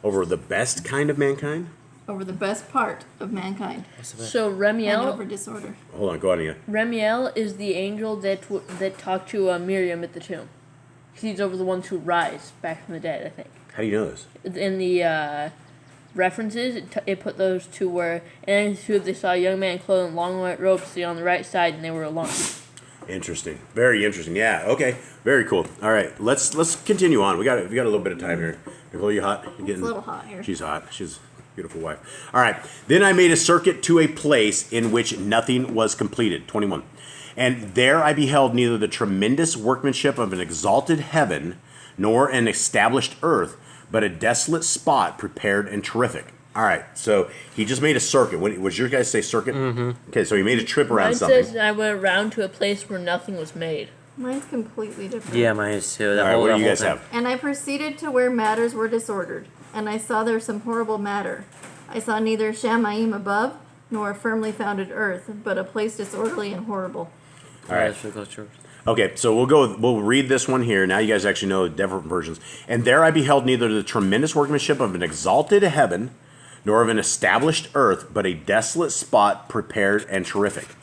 Over the best kind of mankind. Over the best part of mankind So and Ramiel, over disorder. Hold on, go on, Ian. Ramiel is the angel that talked to Miriam at the tomb. He's over the ones who rise back from the dead, I think. How do you know this? In the references, it put those two where, and two they saw a young man clothed in long white robes sitting on the right side, and they were alone. Interesting. Very interesting. Yeah. Okay. Very cool. All right. Let's continue on. We got a little bit of time here. Nicole, you hot? You It's a little hot here. She's hot. She's a beautiful wife. All right. Then I made a circuit to a place in which nothing was completed. 21. And there I beheld neither the tremendous workmanship of an exalted heaven, nor an established earth, but a desolate spot prepared and terrific. All right, so he just made a circuit. Was your guys say circuit? Mm-hmm. Okay, so he made a trip around Mine something. says I went around to a place where nothing was made. Mine's completely different. Yeah, mine is too. All right, what do you guys have? And I proceeded to where matters were disordered, and I saw there some horrible matter. I saw neither Shamayim above, nor a firmly founded earth, but a place disorderly and horrible. All right. That's really close. Okay, so we'll read this one here. Now you guys actually know the different versions. And there I beheld neither the tremendous workmanship of an exalted heaven, nor of an established earth, but a desolate spot prepared and terrific.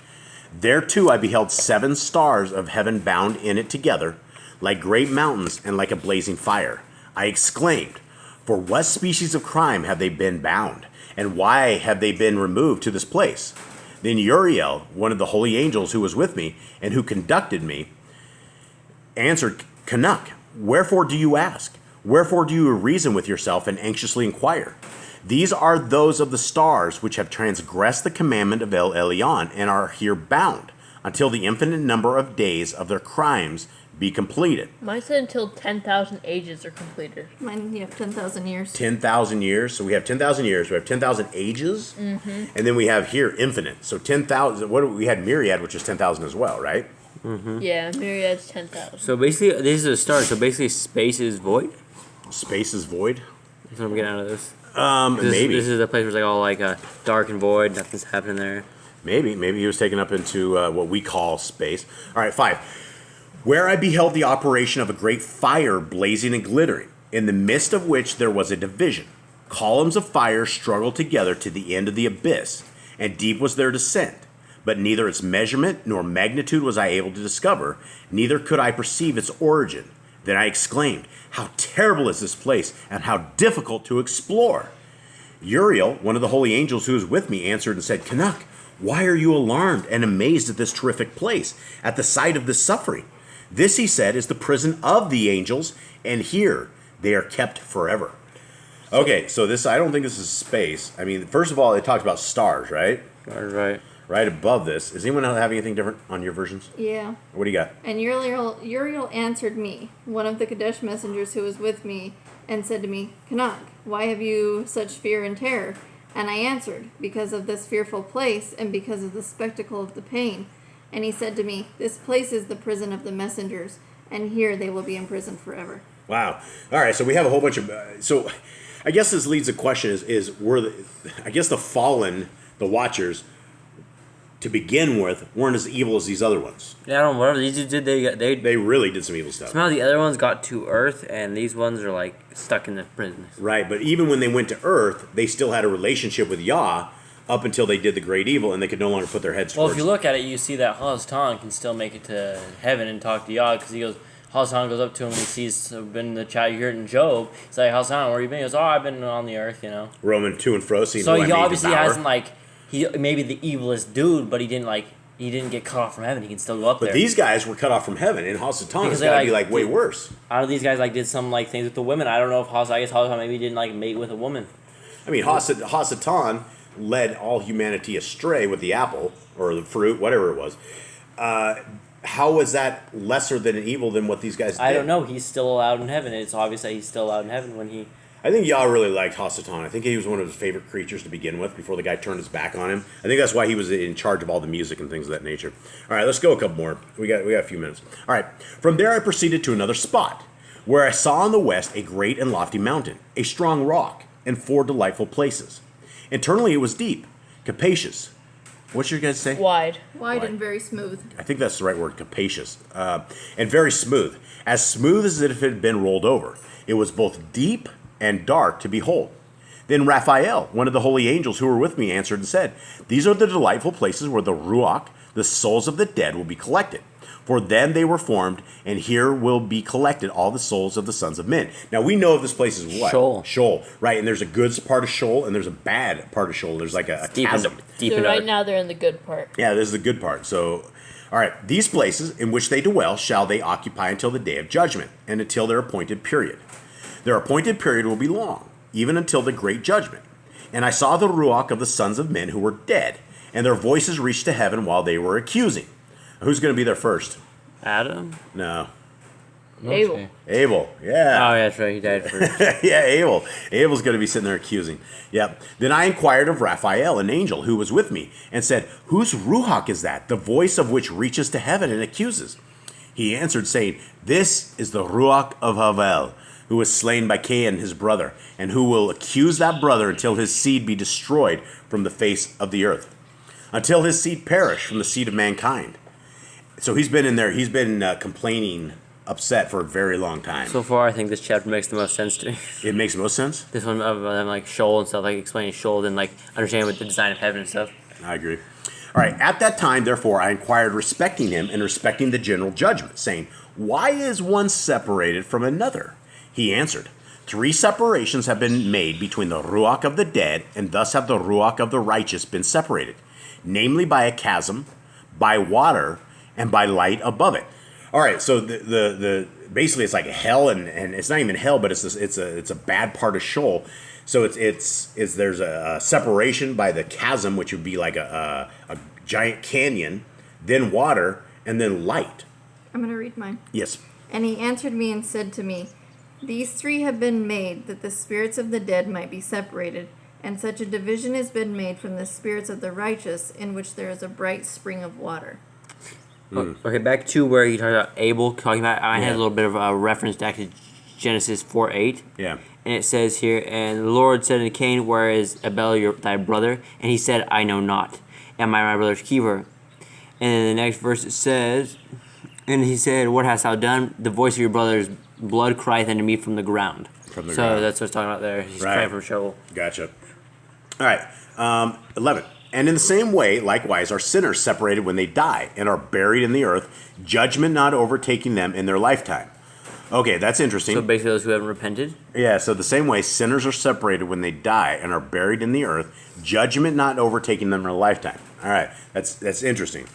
There too I beheld 7 stars of heaven bound in it together, like great mountains and like a blazing fire. I exclaimed, for what species of crime have they been bound? And why have they been removed to this place? Then Uriel, one of the holy angels who was with me, and who conducted me, answered, Enoch, wherefore do you ask? Wherefore do you reason with yourself and anxiously inquire? These are those of the stars which have transgressed the commandment of El Elyon, and are here bound, until the infinite number of days of their crimes be completed. Mine said until 10,000 ages are completed. Mine, you have 10,000 years. 10,000 years. So we have 10,000 years. We have 10,000 ages. Mm-hmm. And then we have here infinite. So 10,000. We had myriad, which is 10,000 as well, right? Mm-hmm. Yeah, myriad's 10,000. So basically, this is a start. So basically, space is void. Space is void. That's what I'm getting out of this. Maybe. This is a place where it's like all like dark and void. Nothing's happening there. Maybe he was taken up into what we call space. All right, 5. Where I beheld the operation of a great fire blazing and glittering, in the midst of which there was a division. Columns of fire struggled together to the end of the abyss, and deep was their descent. but neither its measurement nor magnitude was I able to discover, neither could I perceive its origin. Then I exclaimed, how terrible is this place, and how difficult to explore. Uriel, one of the holy angels who was with me, answered and said, Canuck, why are you alarmed and amazed at this terrific place, at the sight of this suffering? This, he said, is the prison of the angels, and here they are kept forever. Okay, so this, I don't think this is space. I mean, first of all, it talks about stars, right? Right. Right above this. Does anyone have anything different on your versions? Yeah. What do you got? And Uriel answered me, one of the Kadesh messengers who was with me, and said to me, Canuck, why have you such fear and terror? And I answered, because of this fearful place, and because of the spectacle of the pain. And he said to me, this place is the prison of the messengers, and here they will be imprisoned forever. Wow. All right, so we have a whole bunch of... so I guess this leads to the question were the fallen, the Watchers, to begin with, weren't as evil as these other ones. Yeah, I don't know, whatever these did, They really did some evil stuff. somehow the other ones got to Earth, and these ones are like stuck in the prison. Right, but even when they went to Earth, they still had a relationship with Yah up until they did the great evil, and they could no longer put their heads Well, towards if you look at it, you see that Hasatan can still make it to heaven and talk to Yah, because Hasatan goes up to him and he sees in the chat, you hear it in Job. He's like, Hasatan, where you been? He goes, oh, I've been on the earth, roaming to and fro, seeing So who I he may obviously devour. hasn't, he may be the evilest dude, but he didn't get cut off from heaven. He can still go up But there. these guys were cut off from heaven, and Hasatan has Because they, got to be way worse. I don't know, these guys did some things with the women. I don't know if Hasatan maybe didn't mate with a woman. I mean, Hasatan led all humanity astray with the apple or the fruit, whatever it was. How was that lesser than evil than what these guys did? I don't know. He's still allowed in heaven. It's obvious that he's still allowed in heaven when he... I think Yah really liked Hasatan. I think he was one of his favorite creatures to begin with before the guy turned his back on him. I think that's why he was in charge of all the music and things of that nature. All right, let's go a couple more. We got a few minutes. All right. From there I proceeded to another spot, where I saw in the west a great and lofty mountain, a strong rock, and 4 delightful places. Internally it was deep, capacious. What should you guys say? Wide. Wide and very smooth. I think that's the right word, capacious. And very smooth as if it had been rolled over. It was both deep and dark to behold. Then Raphael, one of the holy angels who were with me, answered and said, these are the delightful places where the Ruach, the souls of the dead, will be collected. For then they were formed, and here will be collected all the souls of the sons of men. Now we know this place is what? Sheol. Sheol, right? And there's a good part of Sheol, and there's a bad part of Sheol. There's like a chasm. Deep So in right now they're in the good part. Yeah, this is the good part. So, all right, these places in which they dwell shall they occupy until the day of judgment, and until their appointed period. Their appointed period will be long, even until the great judgment. And I saw the Ruach of the sons of men who were dead, and their voices reached to heaven while they were accusing. Who's going to be there first? Adam? No. Abel. Abel, Oh, yeah. yeah, that's right. He died first. Yeah, Abel. Abel's going to be sitting there accusing. Yep. Then I inquired of Raphael, an angel who was with me, and said, whose Ruach is that, the voice of which reaches to heaven and accuses? He answered, saying, this is the Ruach of Havel, who was slain by Cain his brother, and who will accuse that brother until his seed be destroyed from the face of the earth, until his seed perish from the seed of mankind. So he's been in there, he's been complaining, upset for a very long time. So far, I think this chapter makes the most sense to me. It makes most sense? This one of them, Sheol and stuff, explaining Sheol and, understanding what the design of heaven and stuff. I agree. All right, at that time, therefore, I inquired respecting him and respecting the general judgment, saying, why is one separated from another? He answered, 3 separations have been made between the Ruach of the dead, and thus have the Ruach of the righteous been separated, namely by a chasm, by water, and by light above it. All right, so the basically it's like hell, and it's not even hell, but it's a bad part of Sheol. So there's a separation by the chasm, which would be like a giant canyon, then water, and then light. I'm going to read mine. Yes. And he answered me and said to me, these 3 have been made that the spirits of the dead might be separated, and such a division has been made from the spirits of the righteous, in which there is a bright spring of water. Okay, back to where you talked about Abel talking about. I had a little bit of a reference back to Genesis 4:8. Yeah. And it says here, and the Lord said unto Cain, where is Abel thy brother? And he said, I know not. Am I my brother's keeper? And then the next verse it says, and he said, what hast thou done? The voice of your brother's blood crieth unto me from the ground. From the so ground. that's what it's talking about there. He's Right. crying from Sheol. Gotcha. All right. 11. And in the same way, likewise, are sinners separated when they die and are buried in the earth, judgment not overtaking them in their lifetime. Okay, that's interesting. So basically, those who haven't repented. Yeah, so the same way, sinners are separated when they die and are buried in the earth, judgment not overtaking them in a lifetime. All right, that's interesting.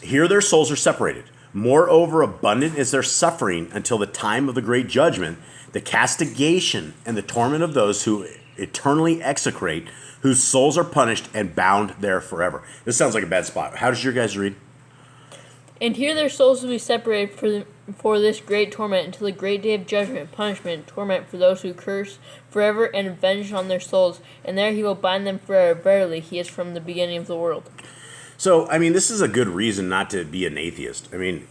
Here their souls are separated. Moreover, abundant is their suffering until the time of the great judgment, the castigation and the torment of those who eternally execrate, whose souls are punished and bound there forever. This sounds like a bad spot. How does your guys read? And here their souls will be separated for this great torment until the great day of judgment, punishment, torment for those who curse forever and avenge on their souls. And there he will bind them forever. Verily, he is from the beginning of the world. So, I mean, this is a good reason not to be an atheist. I mean,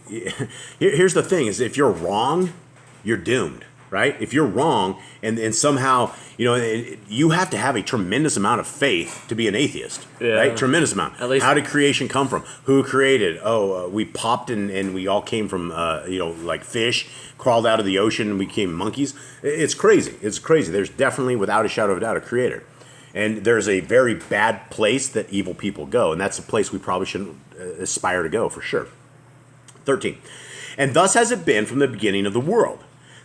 here's the thing, is if you're wrong, you're doomed, right? If you're wrong and somehow, you have to have a tremendous amount of faith to be an atheist, right? Tremendous amount. At least. How did creation come from? Who created? We popped and we all came from, like fish, crawled out of the ocean and became monkeys. It's crazy. It's crazy. There's definitely, without a shadow of a doubt, a creator. And there's a very bad place that evil people go, and that's a place we probably shouldn't aspire to go, for sure. 13. And thus has it been from the beginning of the world.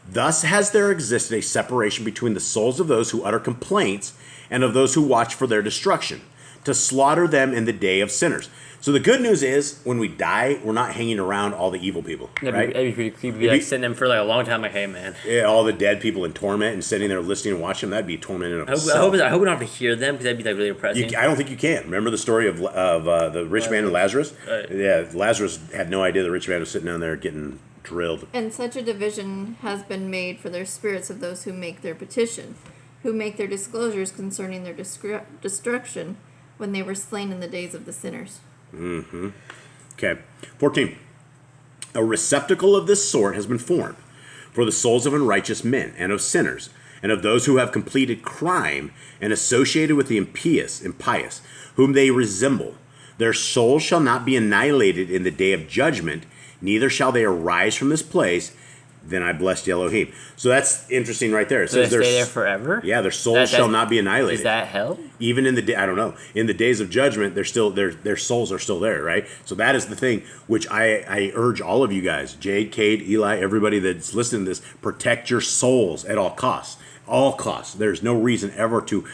Thus has there existed a separation between the souls of those who utter complaints and of those who watch for their destruction, to slaughter them in the day of sinners. So the good news is, when we die, we're not hanging around all the evil people, right? That'd be pretty creepy. Like sitting them for like a long time. Like, hey, man. Yeah, all the dead people in torment and sitting there listening and watching them, that'd be torment in I itself. hope we don't have to hear them because that'd be like really depressing. I don't think you can. Remember the story of the rich man and Lazarus? Right. Yeah, Lazarus had no idea the rich man was sitting down there getting drilled. And such a division has been made for their spirits of those who make their petition, who make their disclosures concerning their destruction when they were slain in the days of the sinners. Mm-hmm. Okay. 14. A receptacle of this sort has been formed for the souls of unrighteous men and of sinners, and of those who have completed crime and associated with the impious, whom they resemble. Their souls shall not be annihilated in the day of judgment, neither shall they arise from this place. Then I blessed Elohim. So that's interesting right there. It So they says stay there forever? Yeah, their souls shall not be annihilated. Is that hell? Even in the day, I don't know. In the days of judgment, they're still their souls are still there, right? So that is the thing which I urge all of you guys, Jade, Cade, Eli, everybody that's listening to this, protect your souls at all costs. All costs. There's no reason ever to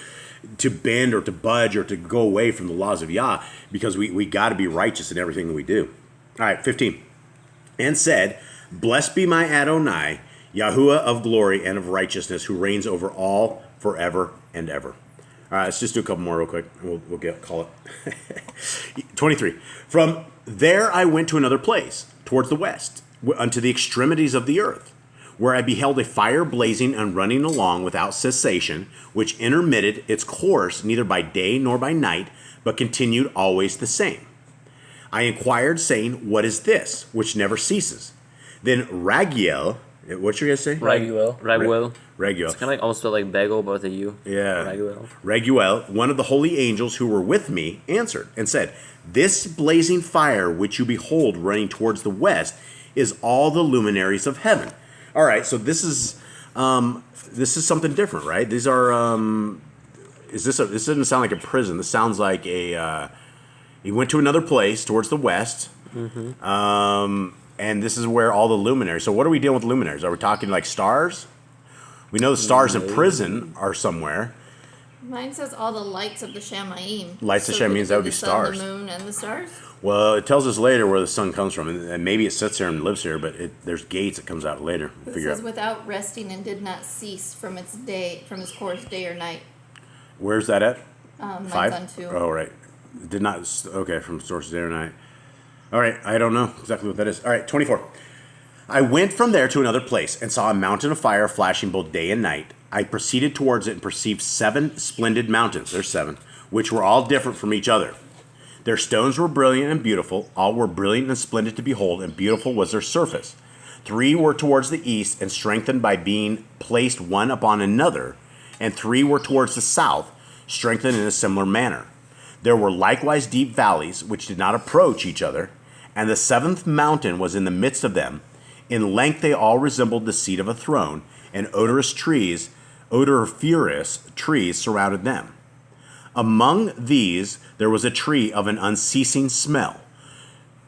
bend or to budge or to go away from the laws of Yah, because we got to be righteous in everything that we do. All right, 15. And said, blessed be my Adonai, Yahuwah of glory and of righteousness, who reigns over all forever and ever. All right, let's just do a couple more real quick. We'll call it. 23. From there I went to another place, towards the west, unto the extremities of the earth, where I beheld a fire blazing and running along without cessation, which intermitted its course neither by day nor by night, but continued always the same. I inquired, saying, what is this, which never ceases? Then Raguel, what you guys say? Raguel. Raguel. It's kind of like almost like bagel, but with a U. Yeah. Raguel. Raguel, one of the holy angels who were with me, answered and said, this blazing fire which you behold running towards the west is all the luminaries of heaven. All right, so this is something different, right? These are this doesn't sound like a prison. This sounds like he went to another place towards the west. Mm-hmm. And this is where all the luminaries. So what are we dealing with luminaries? Are we talking like stars? We know the stars in prison are somewhere. Mine says all the lights of the Shamayim. Lights of Shamayim, that would be the sun, stars. The moon, and the stars. Well, it tells us later where the sun comes from, and maybe it sits there and lives here, but there's gates that comes out later. It says without resting and did not cease from its course day or night. Where's that at? Mine's 5? on 2. Oh, right. Did not. Okay, from source day or night. All right, I don't know exactly what that is. All right, 24. I went from there to another place and saw a mountain of fire flashing both day and night. I proceeded towards it and perceived 7 splendid mountains. There's 7, which were all different from each other. Their stones were brilliant and beautiful. All were brilliant and splendid to behold, and beautiful was their surface. 3 were towards the east and strengthened by being placed one upon another, and 3 were towards the south, strengthened in a similar manner. There were likewise deep valleys, which did not approach each other, and the 7th mountain was in the midst of them. In length they all resembled the seat of a throne, and odoriferous trees surrounded them. Among these there was a tree of an unceasing smell.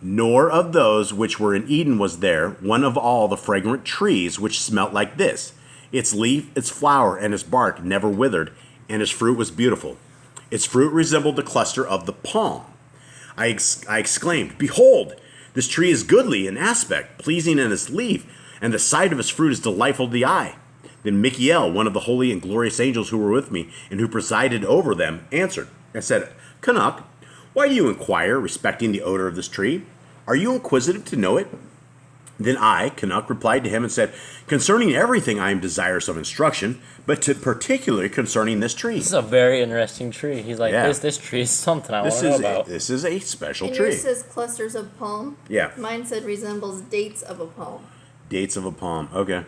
Nor of those which were in Eden was there one of all the fragrant trees which smelt like this. Its leaf, its flower, and its bark never withered, and its fruit was beautiful. Its fruit resembled the cluster of the palm. I exclaimed, Behold, this tree is goodly in aspect, pleasing in its leaf, and the sight of its fruit is delightful to the eye. Then Michael, one of the holy and glorious angels who were with me, and who presided over them, answered and said, Canuck, why do you inquire respecting the odor of this tree? Are you inquisitive to know it? Then I, Canuck, replied to him and said, Concerning everything I am desirous of instruction, but particularly concerning this tree. This is a very interesting tree. He's like, Yeah. this tree is something I want to know about. This is a special And tree. yours says clusters of palm. Yeah. Mine said resembles dates of a palm. Dates of a palm. Okay.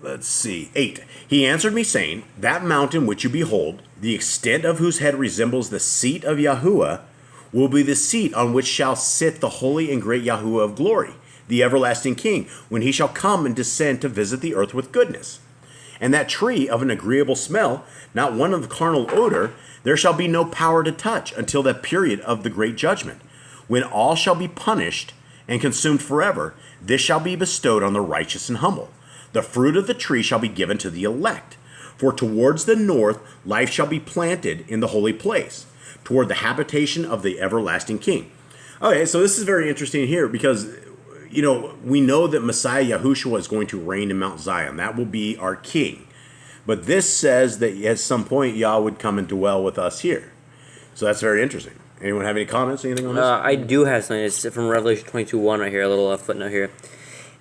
Let's see. 8. He answered me, saying, That mountain which you behold, the extent of whose head resembles the seat of Yahuwah, will be the seat on which shall sit the holy and great Yahuwah of glory, the everlasting King, when he shall come and descend to visit the earth with goodness. And that tree of an agreeable smell, not one of carnal odor, there shall be no power to touch until that period of the great judgment, when all shall be punished and consumed forever. This shall be bestowed on the righteous and humble. The fruit of the tree shall be given to the elect. For towards the north life shall be planted in the holy place, toward the habitation of the everlasting King. Okay, so this is very interesting here because, we know that Messiah Yahushua is going to reign in Mount Zion. That will be our king. But this says that at some point Yah would come and dwell with us here. So that's very interesting. Anyone have any comments, anything on this? I do have something. It's from Revelation 22:1 right here, a little footnote here.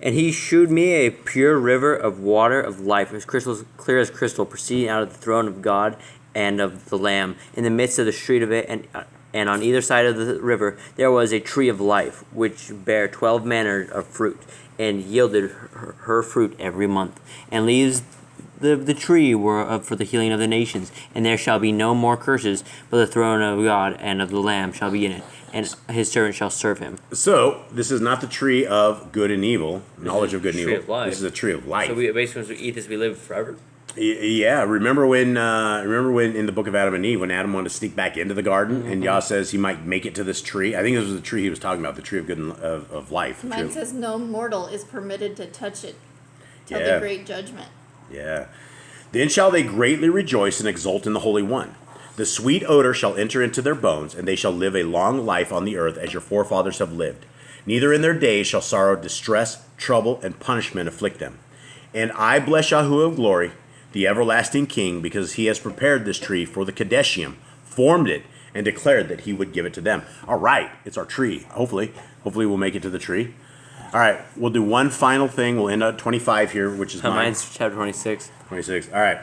And he shewed me a pure river of water of life, which crystal clear as crystal, proceeding out of the throne of God and of the Lamb. In the midst of the street of it, and on either side of the river, there was a tree of life, which bare 12 manner of fruit, and yielded her fruit every month. And leaves the tree were for the healing of the nations. And there shall be no more curses, but the throne of God and of the Lamb shall be in it, and his servant shall serve him. So, this is not the tree of good and evil, knowledge of good and evil. Tree of life. This is a tree of life. So we basically, once we eat this, we live forever. Yeah, remember when in the book of Adam and Eve, when Adam wanted to sneak back into the garden, and Yah says he might make it to this tree? I think this was the tree he was talking about, the tree of good and of life. Mine says no mortal is permitted to touch it till Yeah. the great judgment. Yeah. Then shall they greatly rejoice and exult in the Holy One. The sweet odor shall enter into their bones, and they shall live a long life on the earth as your forefathers have lived. Neither in their days shall sorrow, distress, trouble, and punishment afflict them. And I bless Yahuwah of glory, the everlasting King, because he has prepared this tree for the Kadeshium, formed it, and declared that he would give it to them. All right, it's our tree. Hopefully we'll make it to the tree. All right, we'll do one final thing. We'll end at 25 here, which is Mine's chapter 26. 26. All right.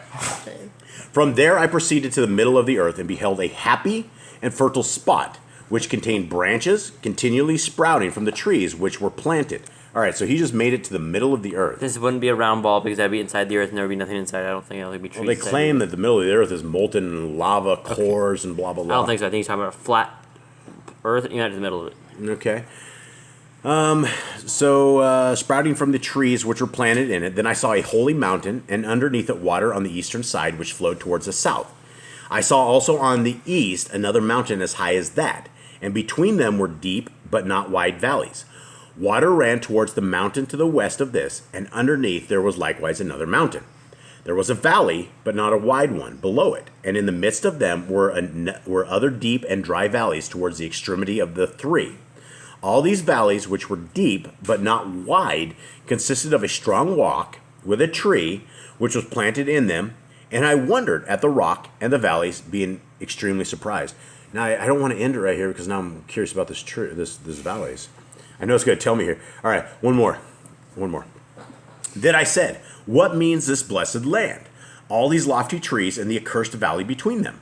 From there I proceeded to the middle of the earth and beheld a happy and fertile spot, which contained branches continually sprouting from the trees which were planted. All right, so he just made it to the middle of the earth. This wouldn't be a round ball because that'd be inside the earth and there would be nothing inside. I don't think it'll be trees. Well, they inside claim the that the middle of the earth is molten lava cores and blah, blah, earth. blah. I don't think so. I think he's talking about a flat earth and you're not in the middle of it. Okay. So sprouting from the trees which were planted in it, then I saw a holy mountain, and underneath it water on the eastern side, which flowed towards the south. I saw also on the east another mountain as high as that, and between them were deep but not wide valleys. Water ran towards the mountain to the west of this, and underneath there was likewise another mountain. There was a valley, but not a wide one, below it, and in the midst of them were other deep and dry valleys towards the extremity of the three. All these valleys, which were deep but not wide, consisted of a strong rock with a tree which was planted in them, and I wondered at the rock and the valleys, being extremely surprised. Now, I don't want to end it right here because now I'm curious about this valleys. I know it's going to tell me here. All right, one more. Then I said, what means this blessed land? All these lofty trees and the accursed valley between them.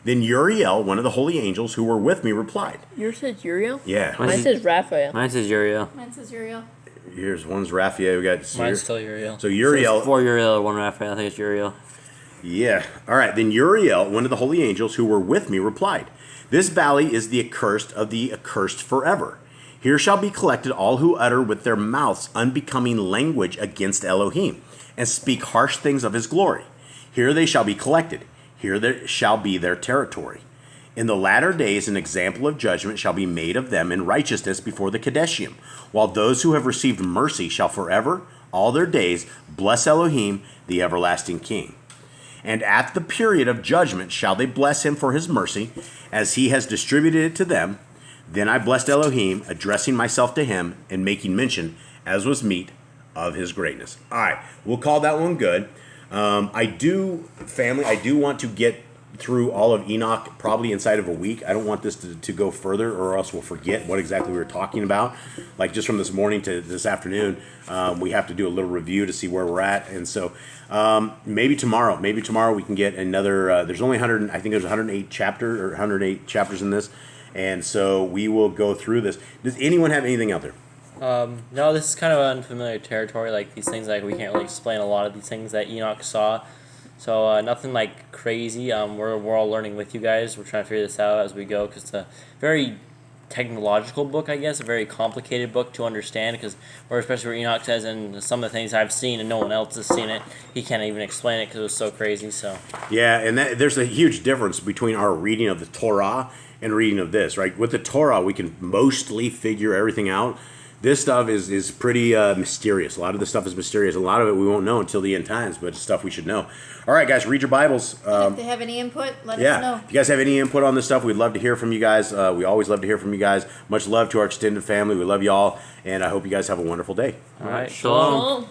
Then Uriel, one of the holy angels who were with me, replied. Yours says Uriel? Yeah. Mine says Raphael. Mine says Uriel. Mine says Uriel. Here's one's Raphael. We got Mine's still Uriel. So Uriel. Four Uriel or one Raphael. I think it's Uriel. Yeah. All right. Then Uriel, one of the holy angels who were with me, replied, This valley is the accursed of the accursed forever. Here shall be collected all who utter with their mouths unbecoming language against Elohim, and speak harsh things of his glory. Here they shall be collected. Here there shall be their territory. In the latter days an example of judgment shall be made of them in righteousness before the Kadeshim, while those who have received mercy shall forever, all their days, bless Elohim, the everlasting King. And at the period of judgment shall they bless him for his mercy, as he has distributed it to them. Then I blessed Elohim, addressing myself to him and making mention, as was meet, of his greatness. All right, we'll call that one good. I do want to get through all of Enoch probably inside of a week. I don't want this to go further, or else we'll forget what exactly we were talking about. Like just from this morning to this afternoon, we have to do a little review to see where we're at. And so maybe tomorrow we can get another. There's only 100. I think there's 108 chapters in this, and so we will go through this. Does anyone have anything out there? No, this is kind of unfamiliar territory. Like these things, like we can't really explain a lot of these things that Enoch saw. So nothing like crazy. We're all learning with you guys. We're trying to figure this out as we go, because it's a very technological book, I guess, a very complicated book to understand, because especially where Enoch says, and some of the things I've seen and no one else has seen it, he can't even explain it because it was so crazy. So yeah, and there's a huge difference between our reading of the Torah and reading of this, right? With the Torah, we can mostly figure everything out. This stuff is pretty mysterious. A lot of the stuff is mysterious. A lot of it we won't know until the end times, but it's stuff we should know. All right, guys, read your Bibles. If they have any input, let us know. If you guys have any input on this stuff, we'd love to hear from you guys. We always love to hear from you guys. Much love to our extended family. We love y'all, and I hope you guys have a wonderful day. All right, shalom.